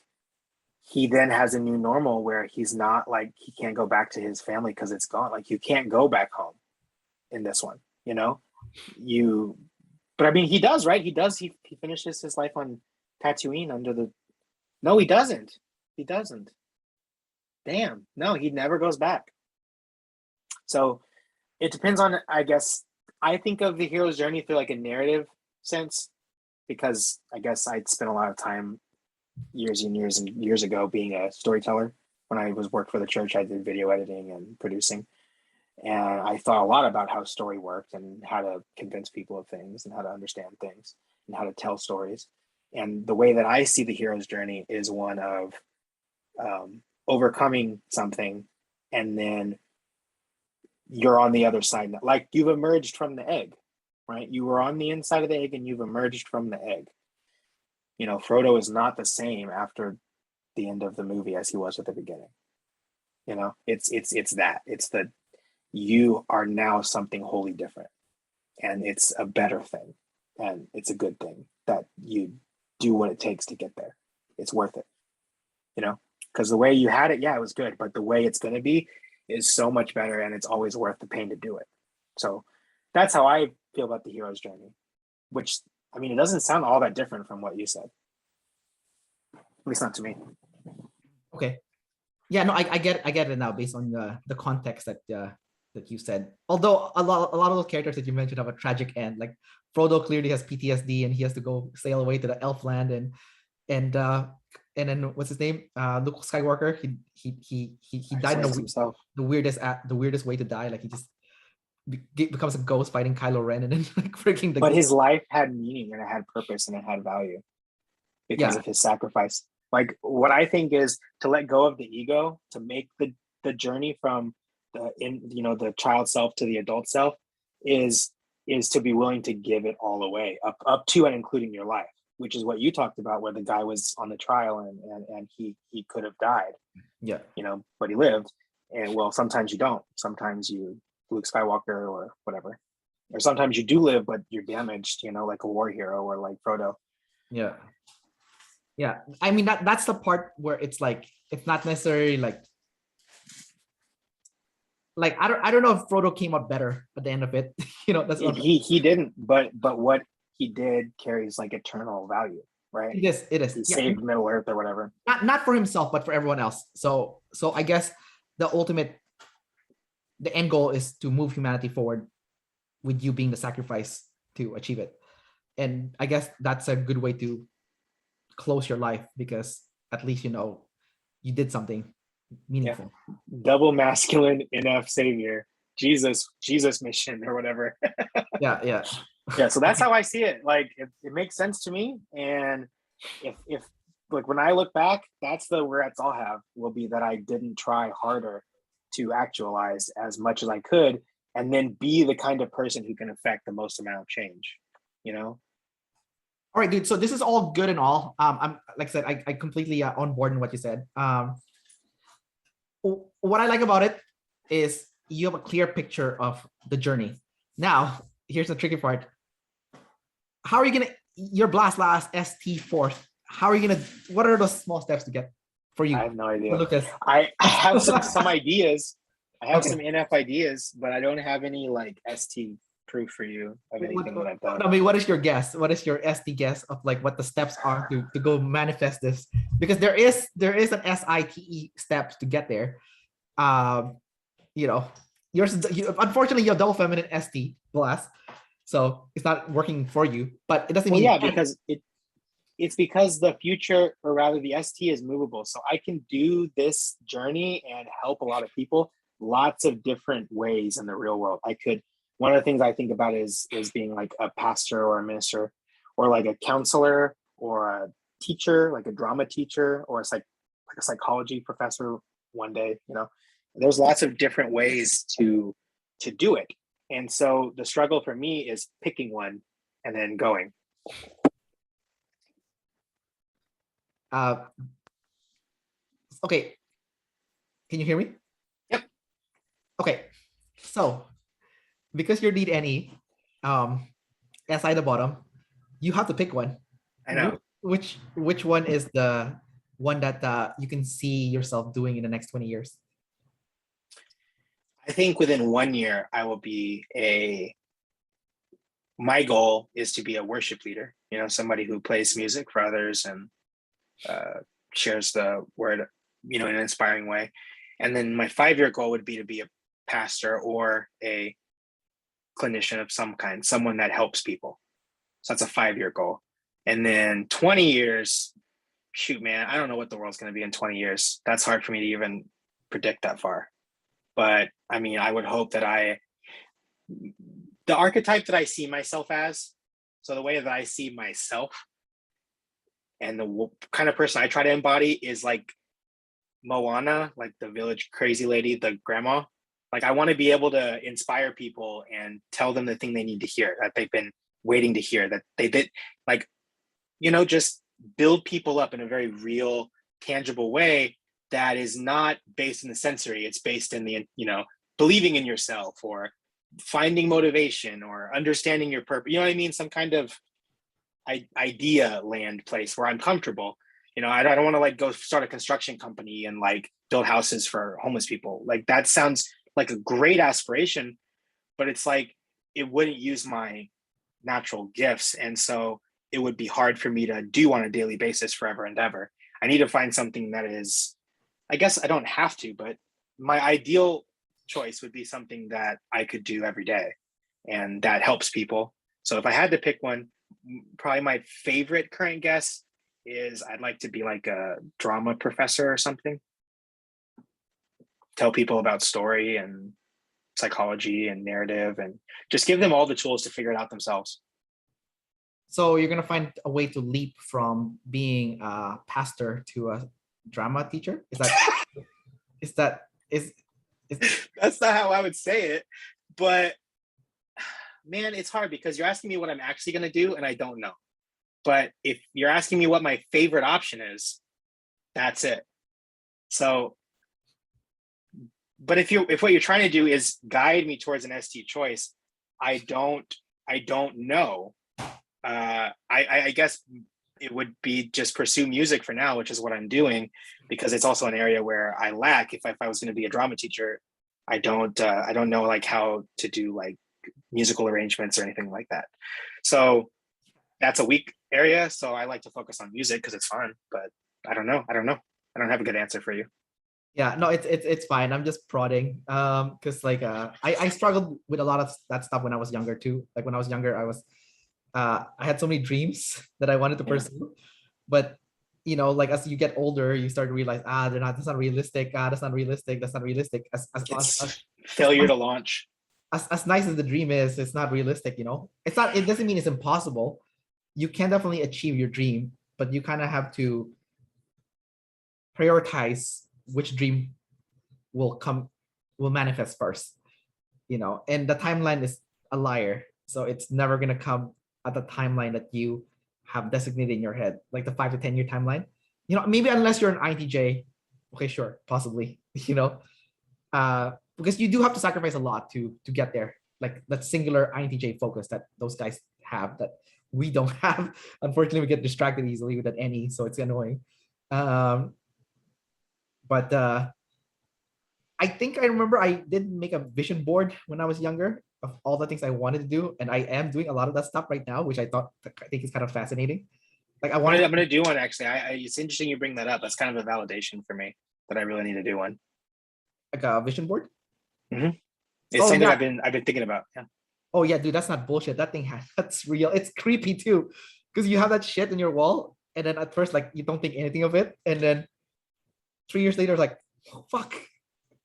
he then has a new normal where he's not like, he can't go back to his family because it's gone. Like, you can't go back home in this one, but I mean, he does, right? He does. He finishes his life on Tatooine under the. No, he doesn't. He doesn't. Damn. No, he never goes back. So it depends on, I guess, I think of the hero's journey through like a narrative sense, because I guess I'd spent a lot of time years and years and years ago being a storyteller. When I worked for the church, I did video editing and producing. And I thought a lot about how story worked and how to convince people of things and how to understand things and how to tell stories. And the way that I see the hero's journey is one of overcoming something, and then you're on the other side. Like, you've emerged from the egg, right? You were on the inside of the egg and you've emerged from the egg. Frodo is not the same after the end of the movie as he was at the beginning. It's that. It's the, you are now something wholly different, and it's a better thing, and it's a good thing that you do what it takes to get there. It's worth it, because the way you had it, yeah, it was good, but the way it's going to be is so much better, and it's always worth the pain to do it. So that's how I feel about the hero's journey, which, I mean, it doesn't sound all that different from what you said, at least not to me. Okay. Yeah, no, I get it now based on the context that you said. Although a lot of those characters that you mentioned have a tragic end. Like Frodo clearly has PTSD and he has to go sail away to the elf land, and then what's his name? Luke Skywalker. He died in the weirdest way to die. Like, he just becomes a ghost fighting Kylo Ren, and then like freaking the. But his life had meaning and it had purpose and it had value because of his sacrifice. Like, what I think is to let go of the ego, to make the journey from the child self to the adult self is to be willing to give it all away, up to and including your life, which is what you talked about, where the guy was on the trial and he could have died. Yeah. But he lived. And well, sometimes you don't. Sometimes you, Luke Skywalker or whatever. Or sometimes you do live, but you're damaged, like a war hero or like Frodo. Yeah. Yeah. I mean, that's the part where it's like, it's not necessarily like I don't know if Frodo came out better at the end of it. That's he didn't, but what he did carries like eternal value, right? It is. He saved Middle Earth or whatever. Not for himself, but for everyone else. So I guess the end goal is to move humanity forward, with you being the sacrifice to achieve it. And I guess that's a good way to close your life because at least you know you did something Yeah. meaningful. Double masculine NF savior. Jesus mission or whatever. Yeah, yeah. Yeah, so that's how I see it. Like it makes sense to me. And if like when I look back, that's the regrets I'll have will be that I didn't try harder to actualize as much as I could and then be the kind of person who can affect the most amount of change, you know? All right, dude. So this is all good and all. I'm like I said, I completely on board in what you said. What I like about it is you have a clear picture of the journey. Now, here's the tricky part. How are you gonna your blast last ST fourth? How are you gonna? What are those small steps to get for I you, have no idea. Lucas? I have some ideas. I have Okay. some NF ideas, but I don't have any like ST proof for you of anything that I've done. I mean, what is your guess? What is your ST guess of like what the steps are to go manifest this? Because there is an SITE steps to get there. You know, unfortunately you have double feminine ST blast, so it's not working for you. But it doesn't Well, mean yeah, because it's because the future, or rather the ST is movable. So I can do this journey and help a lot of people lots of different ways in the real world. I could, one of the things I think about is being like a pastor or a minister or like a counselor or a teacher, like a drama teacher or like a psychology professor one day, you know. There's lots of different ways to do it. And so the struggle for me is picking one and then going. uh, okay. Can you hear me? Yep. Okay. So because you're lead any, SI the bottom, you have to pick one. I know. Which one is the one that you can see yourself doing in the next 20 years? I think within 1 year, I will be my goal is to be a worship leader, you know, somebody who plays music for others and shares the word, you know, in an inspiring way. And then my 5 year goal would be to be a pastor or a clinician of some kind, someone that helps people. So that's a 5 year goal. And then 20 years, shoot, man, I don't know what the world's going to be in 20 years. That's hard for me to even predict that far. But I mean, I would hope that the archetype that I see myself as, so the way that I see myself and the kind of person I try to embody is like Moana, like the village crazy lady, the grandma. Like I want to be able to inspire people and tell them the thing they need to hear that they've been waiting to hear, that they did, like, you know, just build people up in a very real, tangible way that is not based in the sensory. It's based in the, you know, believing in yourself or finding motivation or understanding your purpose. You know what I mean? Some kind of idea land place where I'm comfortable. You know, I don't want to like go start a construction company and like build houses for homeless people. Like that sounds like a great aspiration, but it's like it wouldn't use my natural gifts. And so it would be hard for me to do on a daily basis forever and ever. I need to find something that is, I guess I don't have to, but my ideal choice would be something that I could do every day and that helps people. So if I had to pick one, probably my favorite current guess is I'd like to be like a drama professor or something. Tell people about story and psychology and narrative and just give them all the tools to figure it out themselves. So you're gonna find a way to leap from being a pastor to a drama teacher? Is that is That's not how I would say it, but man, it's hard because you're asking me what I'm actually going to do and I don't know. But if you're asking me what my favorite option is, that's it. So, but if what you're trying to do is guide me towards an ST choice, I don't know. I guess it would be just pursue music for now, which is what I'm doing, because it's also an area where I lack. If I was going to be a drama teacher, I don't know like how to do like musical arrangements or anything like that. So that's a weak area. So I like to focus on music because it's fun, but I don't know. I don't have a good answer for you. yeah, no, it's fine. I'm just prodding. Because like I struggled with a lot of that stuff when I was younger too. Like when I was younger, I had so many dreams that I wanted to pursue, but like as you get older, you start to realize, that's not realistic. That's not realistic. That's not realistic. It's As failure nice, to launch. as nice as the dream is, it's not realistic. It's not. It doesn't mean it's impossible. You can definitely achieve your dream, but you kind of have to prioritize which dream will manifest first. And the timeline is a liar, so it's never gonna come at the timeline that you have designated in your head, like the 5 to 10 year timeline. Maybe unless you're an INTJ, okay, sure, possibly. Because you do have to sacrifice a lot to get there, like that singular INTJ focus that those guys have that we don't have. Unfortunately, we get distracted easily with that any, so it's annoying. But I think I remember I did make a vision board when I was younger of all the things I wanted to do, and I am doing a lot of that stuff right now, which I think is kind of fascinating. Like I wanted I'm gonna do one actually. It's interesting you bring that up. That's kind of a validation for me that I really need to do one. like a vision board. Mm-hmm. It's Oh something yeah. I've been thinking about. Yeah. Oh yeah, dude, that's not bullshit. That thing that's real. It's creepy too, because you have that shit in your wall, and then at first like you don't think anything of it, and then 3 years later, it's like, oh, fuck.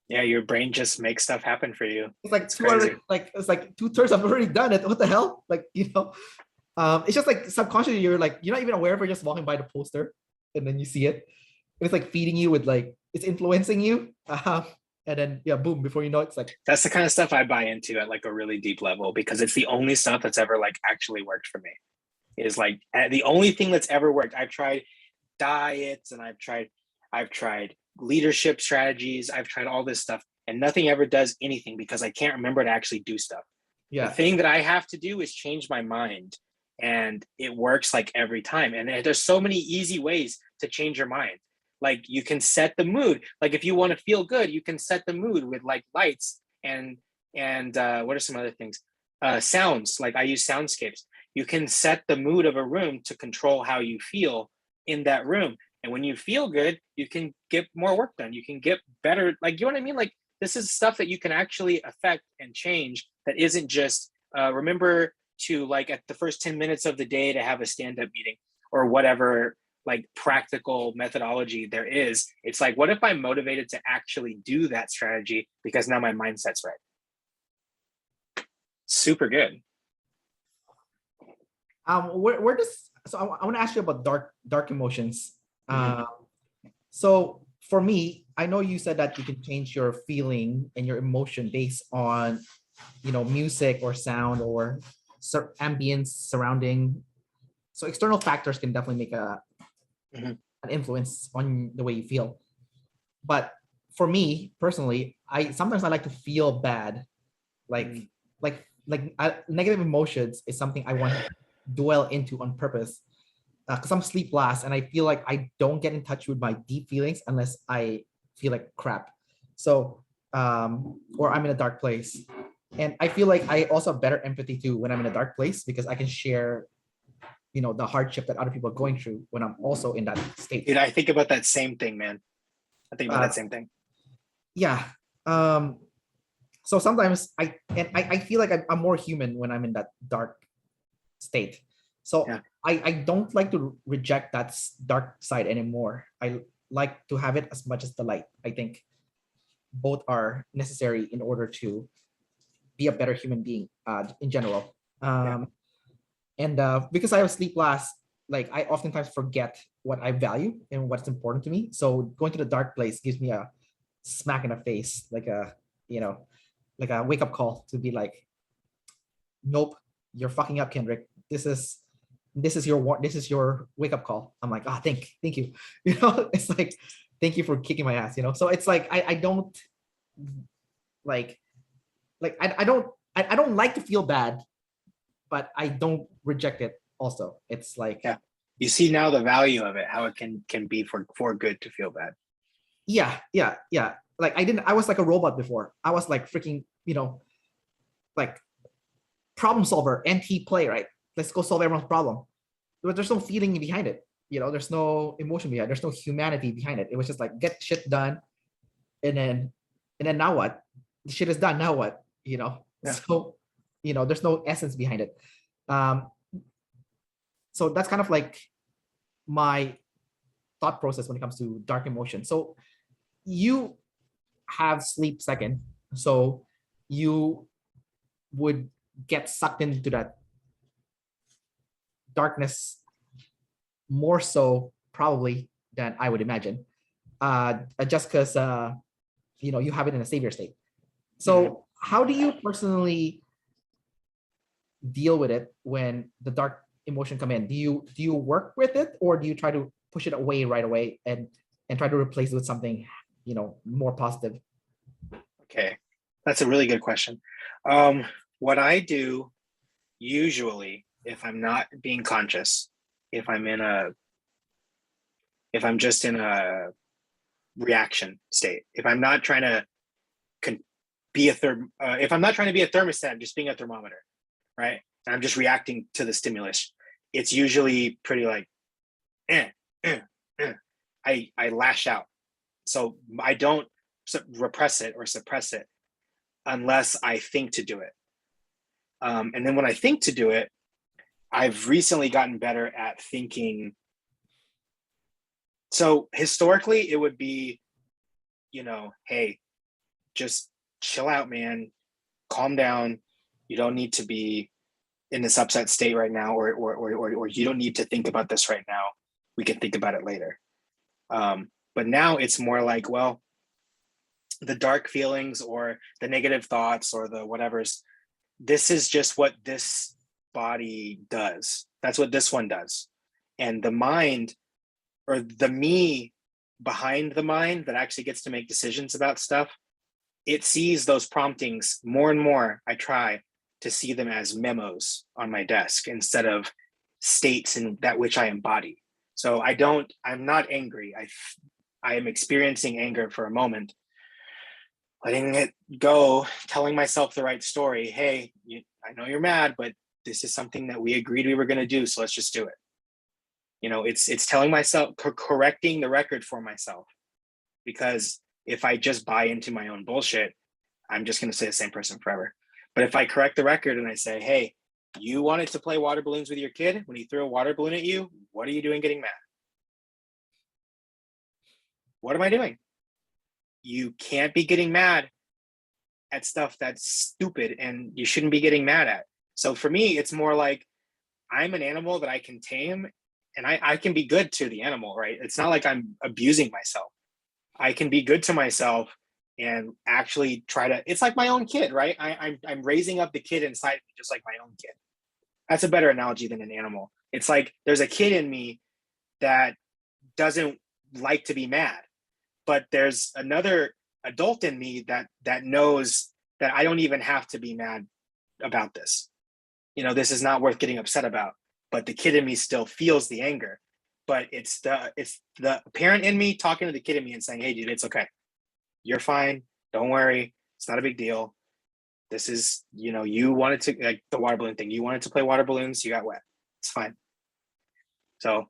Yeah, your brain just makes stuff happen for you. It's like It's crazy. it's like 2/3 I've already done it. What the hell? Like it's just like subconsciously you're like you're not even aware of it, just walking by the poster, and then you see it. And it's like feeding you with like it's influencing you. And then yeah, boom! Before you know, it's like that's the kind of stuff I buy into at like a really deep level because it's the only stuff that's ever like actually worked for me. Is like the only thing that's ever worked. I've tried diets and I've tried leadership strategies. I've tried all this stuff, and nothing ever does anything because I can't remember to actually do stuff. yeah. The thing that I have to do is change my mind, and it works like every time. And there's so many easy ways to change your mind. Like you can set the mood. Like if you want to feel good, you can set the mood with like lights and what are some other things? Sounds. Like I use soundscapes. You can set the mood of a room to control how you feel in that room. And when you feel good, you can get more work done. You can get better. Like, you know what I mean? Like this is stuff that you can actually affect and change that isn't just remember to like at the first 10 minutes of the day to have a stand-up meeting or whatever like practical methodology there is. It's like, what if I'm motivated to actually do that strategy because now my mindset's right? Super good. Where does so I want to ask you about dark emotions. So for me, I know you said that you can change your feeling and your emotion based on music or sound or ambience surrounding. So external factors can definitely make an influence on the way you feel. But for me personally, sometimes I like to feel bad, like negative emotions is something I want to dwell into on purpose because I'm sleep last and I feel like I don't get in touch with my deep feelings unless I feel like crap. So or I'm in a dark place. And I feel like I also have better empathy too when I'm in a dark place because I can share the hardship that other people are going through when I'm also in that state. Dude, I think about that same thing, man. I think about that same thing. Yeah. So sometimes I feel like I'm more human when I'm in that dark state. So yeah. I don't like to reject that dark side anymore. I like to have it as much as the light. I think both are necessary in order to be a better human being in general. And because I have sleep last, like I oftentimes forget what I value and what's important to me. So going to the dark place gives me a smack in the face, like a wake up call to be like, nope, you're fucking up, Kendrick. This is your wake up call. I'm like, thank you. It's like, thank you for kicking my ass. So it's like I don't like I don't like to feel bad, but I don't reject it also. It's like, yeah, you see now the value of it, how it can be for good to feel bad. Yeah. Like I was like a robot before. I was like freaking, like problem solver, NT play, right? Let's go solve everyone's problem. But there's no feeling behind it. There's no emotion behind it. There's no humanity behind it. It was just like get shit done. And then now what? The shit is done. Now what? Yeah. So, there's no essence behind it. So that's kind of like my thought process when it comes to dark emotion. So you have sleep second, so you would get sucked into that darkness more so probably than I would imagine, just because you have it in a savior state. So how do you personally deal with it when the dark emotion come in? Do you work with it, or do you try to push it away right away and try to replace it with something more positive? Okay, that's a really good question. What I do usually, if I'm not being conscious, if I'm just in a reaction state, if I'm not trying to if I'm not trying to be a thermostat, I'm just being a thermometer, right? And I'm just reacting to the stimulus. It's usually pretty like, eh, eh, eh. I lash out. So I don't repress it or suppress it unless I think to do it. And then when I think to do it, I've recently gotten better at thinking. So historically, it would be, hey, just chill out, man. Calm down. You don't need to be in this upset state right now, or you don't need to think about this right now. We can think about it later. But now it's more like, well, the dark feelings or the negative thoughts or the whatever's, this is just what this body does. That's what this one does. And the mind, or the me behind the mind that actually gets to make decisions about stuff, it sees those promptings more and more. I try to see them as memos on my desk instead of states in that which I embody. So I'm not angry. I am experiencing anger for a moment, letting it go, telling myself the right story. Hey, I know you're mad, but this is something that we agreed we were going to do. So let's just do it. It's telling myself, correcting the record for myself, because if I just buy into my own bullshit, I'm just going to say the same person forever. But if I correct the record and I say, hey, you wanted to play water balloons with your kid, when he threw a water balloon at you, what are you doing getting mad? What am I doing? You can't be getting mad at stuff that's stupid and you shouldn't be getting mad at. So for me, it's more like I'm an animal that I can tame, and I can be good to the animal, right? It's not like I'm abusing myself. I can be good to myself and actually try to, it's like my own kid, right? I'm raising up the kid inside me just like my own kid. That's a better analogy than an animal. It's like there's a kid in me that doesn't like to be mad, but there's another adult in me that knows that I don't even have to be mad about this. This is not worth getting upset about, but the kid in me still feels the anger. But it's the parent in me talking to the kid in me and saying, hey, dude, it's okay. You're fine. Don't worry. It's not a big deal. This is, you wanted to, like the water balloon thing. You wanted to play water balloons. You got wet. It's fine. So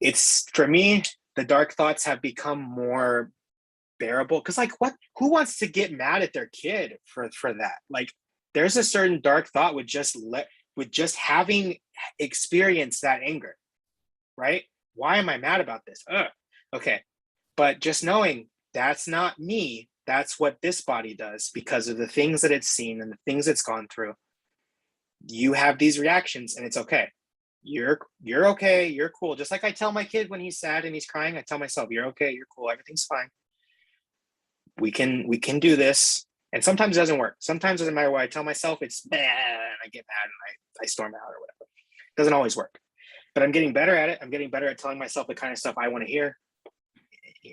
it's, for me, the dark thoughts have become more bearable. Because who wants to get mad at their kid for that? Like, there's a certain dark thought with just having experienced that anger, right? Why am I mad about this? Okay. But just knowing that's not me, that's what this body does because of the things that it's seen and the things it's gone through. You have these reactions and it's okay. You're okay. You're cool. Just like I tell my kid when he's sad and he's crying, I tell myself, you're okay. You're cool. Everything's fine. We can do this. And sometimes it doesn't work. Sometimes it doesn't matter what I tell myself, it's bad, and I get mad and I storm out or whatever. It doesn't always work. But I'm getting better at it. I'm getting better at telling myself the kind of stuff I want to hear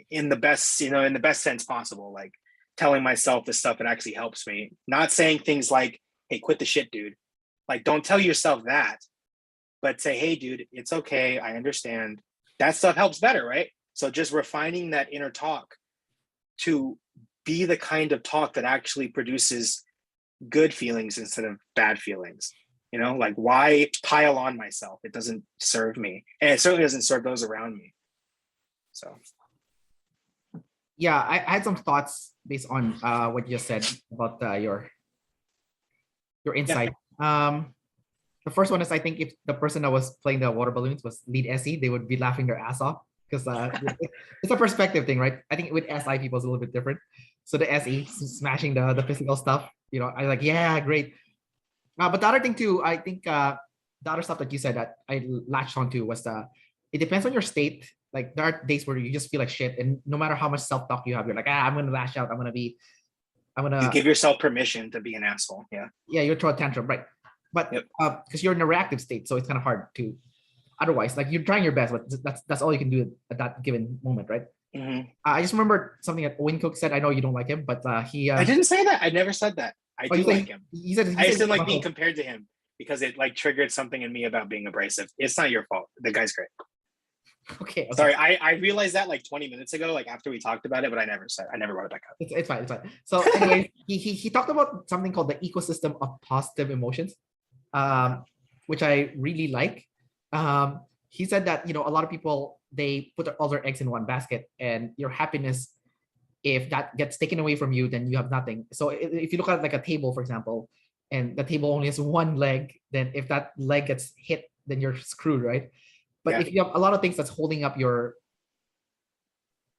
in the best sense possible. Like telling myself the stuff that actually helps me. Not saying things like, hey, quit the shit, dude. Like, don't tell yourself that. But say, hey, dude, it's okay. I understand. That stuff helps better, right? So just refining that inner talk to be the kind of talk that actually produces good feelings instead of bad feelings. Like, why pile on myself? It doesn't serve me. And it certainly doesn't serve those around me. So. Yeah, I had some thoughts based on what you just said about your insight. Yeah. The first one is, I think if the person that was playing the water balloons was lead SE, they would be laughing their ass off. because it's a perspective thing, right? I think with SI people it's a little bit different. So the SE smashing the physical stuff, I like, yeah, great. But the other thing too, I think the other stuff that you said that I latched onto was it depends on your state. Like there are days where you just feel like shit, and no matter how much self talk you have, you're like, I'm gonna lash out. I'm You gonna, give yourself permission to be an asshole. Yeah. yeah, you throw a tantrum, right? But Yep. because you're in a reactive state, so it's kind of hard to. Otherwise, like you're trying your best, but that's all you can do at that given moment, right? Mm-hmm. I just remember something that Owen Cook said. I know you don't like him, but he. I didn't say that. I never said that. I Oh, do like him. he I said just didn't he's like being compared to him because it like triggered something in me about being abrasive. It's not your fault. The guy's great. okay. Sorry, I realized that like 20 minutes ago, like after we talked about it, but I never brought it back up. It's fine. It's fine. So anyway, he talked about something called the ecosystem of positive emotions, which I really like. He said that a lot of people they put all their eggs in one basket, and your happiness, if that gets taken away from you, then you have nothing. So if you look at like a table, for example, and the table only has one leg, then if that leg gets hit, then you're screwed, right? But Yeah. if you have a lot of things that's holding up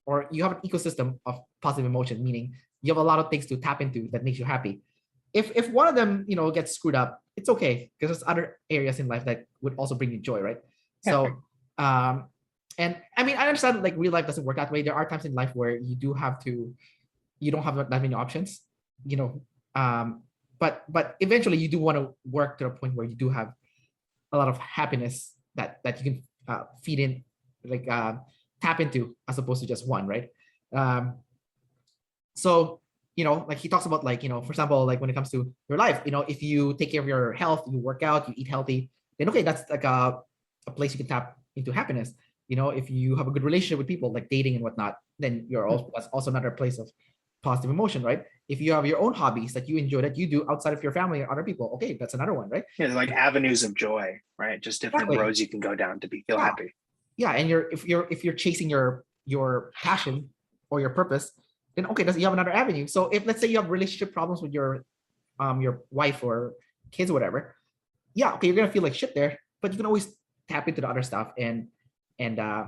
or you have an ecosystem of positive emotion, meaning you have a lot of things to tap into that makes you happy. If one of them gets screwed up, it's okay because there's other areas in life that would also bring you joy, right? Yeah. So and I mean, I understand like real life doesn't work that way. There are times in life where you don't have that many options, you know. But eventually you do want to work to a point where you do have a lot of happiness that you can feed in, like tap into, as opposed to just one, right? Um, so like he talks about, like for example, like when it comes to your life, if you take care of your health, you work out, you eat healthy, then okay, that's like a place you can tap into happiness. If you have a good relationship with people, like dating and whatnot, then that's also another place of positive emotion, right? If you have your own hobbies that you enjoy that you do outside of your family or other people, okay, that's another one, right? Yeah, like avenues of joy, right? Just different Exactly. roads you can go down to feel Yeah, happy. yeah. And if you're chasing your passion or your purpose, then okay, you have another avenue. So if, let's say, you have relationship problems with your wife or kids or whatever, yeah, okay, you're gonna feel like shit there, but you can always tap into the other stuff, and uh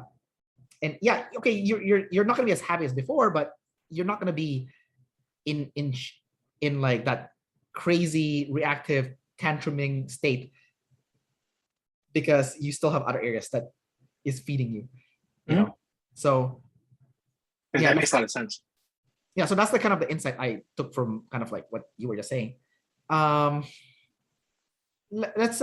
and yeah, okay, you're not gonna be as happy as before, but you're not gonna be in in in like that crazy reactive tantruming state, because you still have other areas that is feeding you Mm-hmm. know so yeah, That makes a lot of sense. yeah, so that's the kind of the insight I took from kind of like what you were just saying. um let's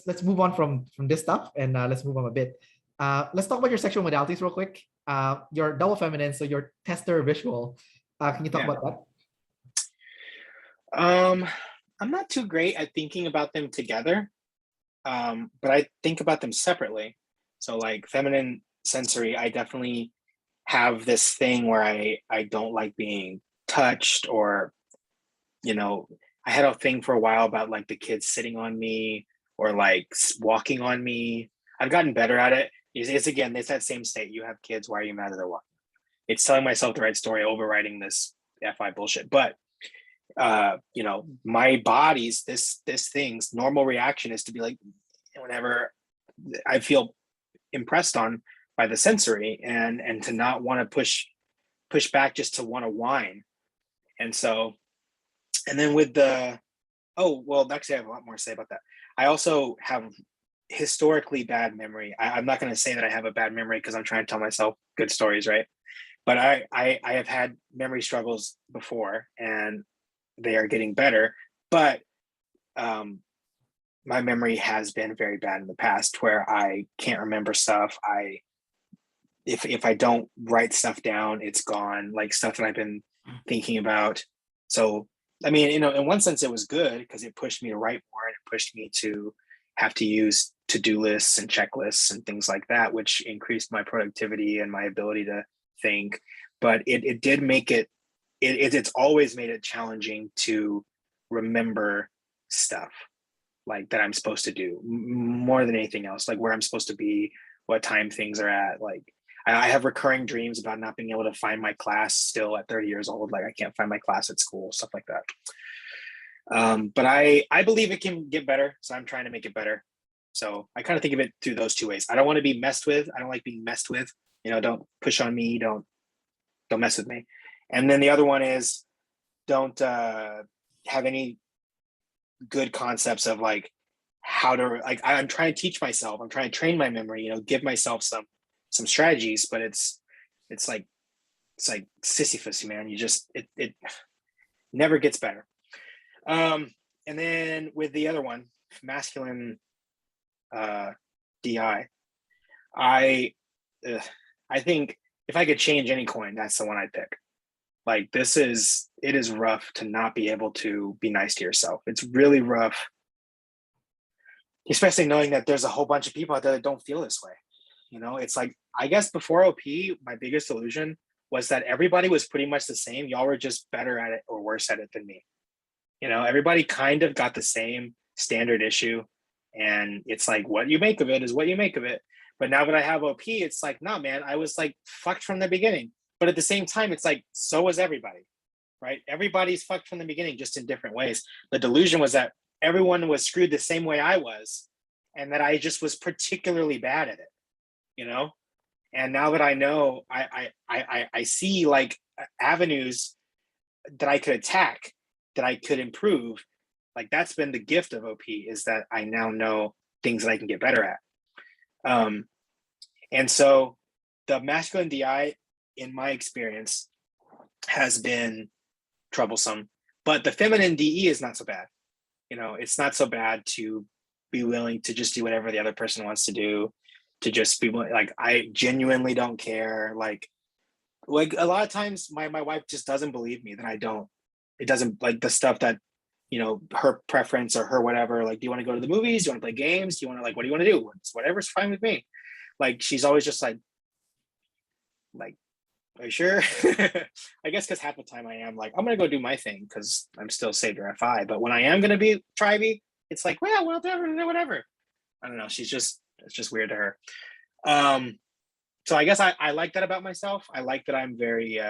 let's move on from this stuff, and let's move on a bit. Let's talk about your sexual modalities real quick. Your double feminine, so your tester visual. Can you talk Yeah. about that? I'm not too great at thinking about them together, but I think about them separately. So like feminine sensory, I definitely have this thing where I don't like being touched, or I had a thing for a while about like the kids sitting on me or like walking on me. I've gotten better at it. It's again, it's that same state. You have kids, why are you mad at their walk? It's telling myself the right story, overriding this FI bullshit. But my body's this thing's normal reaction is to be like, whenever I feel impressed on by the sensory, and to not want to push back, just to want to whine. And so, and then with the, oh well, actually I have a lot more to say about that. I also have historically bad memory. I'm not going to say that I have a bad memory because I'm trying to tell myself good stories, right? But I have had memory struggles before, and they are getting better. But my memory has been very bad in the past, where I can't remember stuff. If I don't write stuff down, it's gone, like stuff that I've been thinking about. So I mean, in one sense it was good because it pushed me to write more, and it pushed me to have to use to-do lists and checklists and things like that, which increased my productivity and my ability to think. But it did make it's always made it challenging to remember stuff like that I'm supposed to do, more than anything else, like where I'm supposed to be, what time things are at. Like I have recurring dreams about not being able to find my class still at 30 years old. Like I can't find my class at school, stuff like that. But I believe it can get better, so I'm trying to make it better. So I kind of think of it through those two ways. I don't want to be messed with. I don't like being messed with. Don't push on me. Don't mess with me. And then the other one is don't have any good concepts of like how to like. I'm trying to teach myself. I'm trying to train my memory. Give myself some strategies, but it's like Sisyphus, man. You just it never gets better. And then with the other one, masculine DI, I think if I could change any coin, that's the one I'd pick. Like it is rough to not be able to be nice to yourself. It's really rough, especially knowing that there's a whole bunch of people out there that don't feel this way. It's like, I guess before OP, my biggest illusion was that everybody was pretty much the same. Y'all were just better at it or worse at it than me. Everybody kind of got the same standard issue. And it's like, what you make of it is what you make of it. But now that I have OP, it's like, nah, man, I was like fucked from the beginning. But at the same time, it's like, so was everybody, right? Everybody's fucked from the beginning, just in different ways. The delusion was that everyone was screwed the same way I was, and that I just was particularly bad at it, And now that I know, I see like avenues that I could attack, that I could improve. Like that's been the gift of OP, is that I now know things that I can get better at. And so the masculine DI, in my experience, has been troublesome, but the feminine DE is not so bad. It's not so bad to be willing to just do whatever the other person wants to do, to just be like, I genuinely don't care. Like a lot of times my wife just doesn't believe me that I don't. It doesn't, like the stuff that, her preference or her whatever, like, do you want to go to the movies? Do you want to play games? Do you want to, like, what do you want to do? Whatever's fine with me. Like, she's always just like, are you sure? I guess because half the time I am like, I'm going to go do my thing because I'm still Savior FI. But when I am going to be Tribe, it's like, well, whatever. I don't know. It's just weird to her. So I guess I like that about myself. I like that I'm very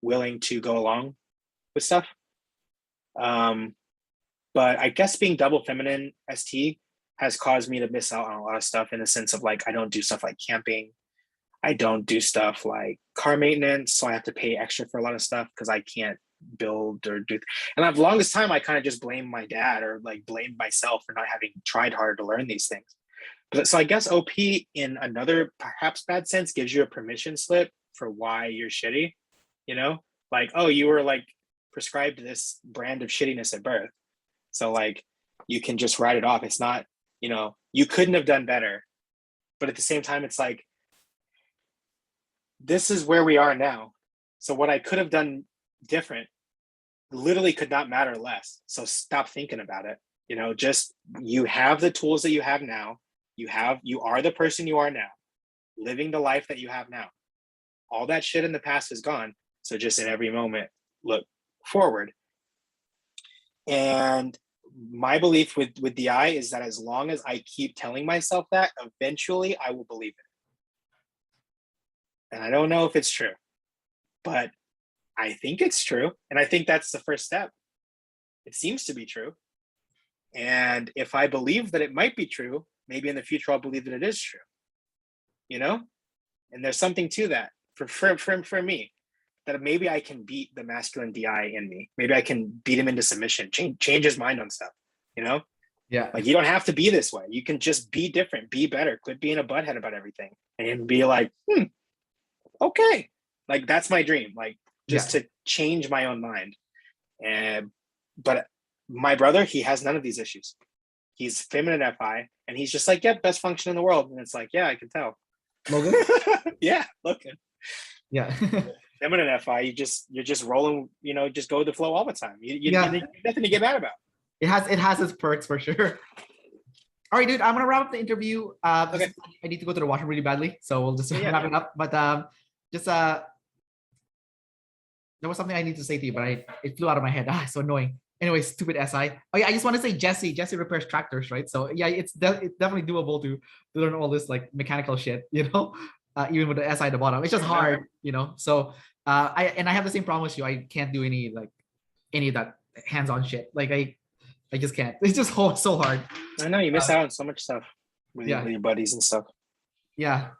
willing to go along with stuff. But I guess being double feminine ST has caused me to miss out on a lot of stuff, in the sense of like, I don't do stuff like camping. I don't do stuff like car maintenance, so I have to pay extra for a lot of stuff because I can't build or do. And I've longest time, I kind of just blame my dad or like blame myself for not having tried hard to learn these things. But so I guess OP, in another perhaps bad sense, gives you a permission slip for why you're shitty. Like, oh, you were like prescribed this brand of shittiness at birth, so like you can just write it off. It's not, you couldn't have done better. But at the same time, it's like, this is where we are now. So what I could have done different literally could not matter less. So stop thinking about it. Just, you have the tools that you have now. You are the person you are now, living the life that you have now. All that shit in the past is gone. So just in every moment, look forward. And my belief with DI is that as long as I keep telling myself that, eventually I will believe it. And I don't know if it's true, but I think it's true. And I think that's the first step. It seems to be true. And if I believe that it might be true, maybe in the future I'll believe that it is true. And there's something to that for me, that maybe I can beat the masculine DI in me. Maybe I can beat him into submission, change his mind on stuff, Yeah. Like, you don't have to be this way. You can just be different, be better, quit being a butthead about everything, and be like, okay. Like, that's my dream. Like, just to change my own mind. But my brother, he has none of these issues. He's feminine FI, and he's just like, best function in the world. And it's like, yeah, I can tell. Logan? Yeah, Logan. Yeah. Feminine FI, you're just rolling, just go with the flow all the time. You nothing to get mad about. It has its perks for sure. All right, dude, I'm gonna wrap up the interview. Okay. I need to go to the washroom really badly, so we'll just wrap it up. But there was something I need to say to you, but it flew out of my head. So annoying. Anyway, stupid SI. Oh yeah, I just want to say Jesse repairs tractors, right? So yeah, it's definitely doable to learn all this like mechanical shit, even with the SI at the bottom. It's just hard, So I have the same problem with you. I can't do any of that hands-on shit. Like I just can't. It's just so hard. I know you miss out on so much stuff with, Yeah. with your buddies and stuff. Yeah.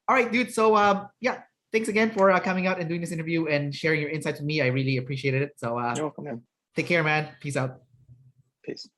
All right, dude. So yeah, thanks again for coming out and doing this interview and sharing your insights with me. I really appreciated it. So You're welcome, man. take care, man. Peace out. Peace.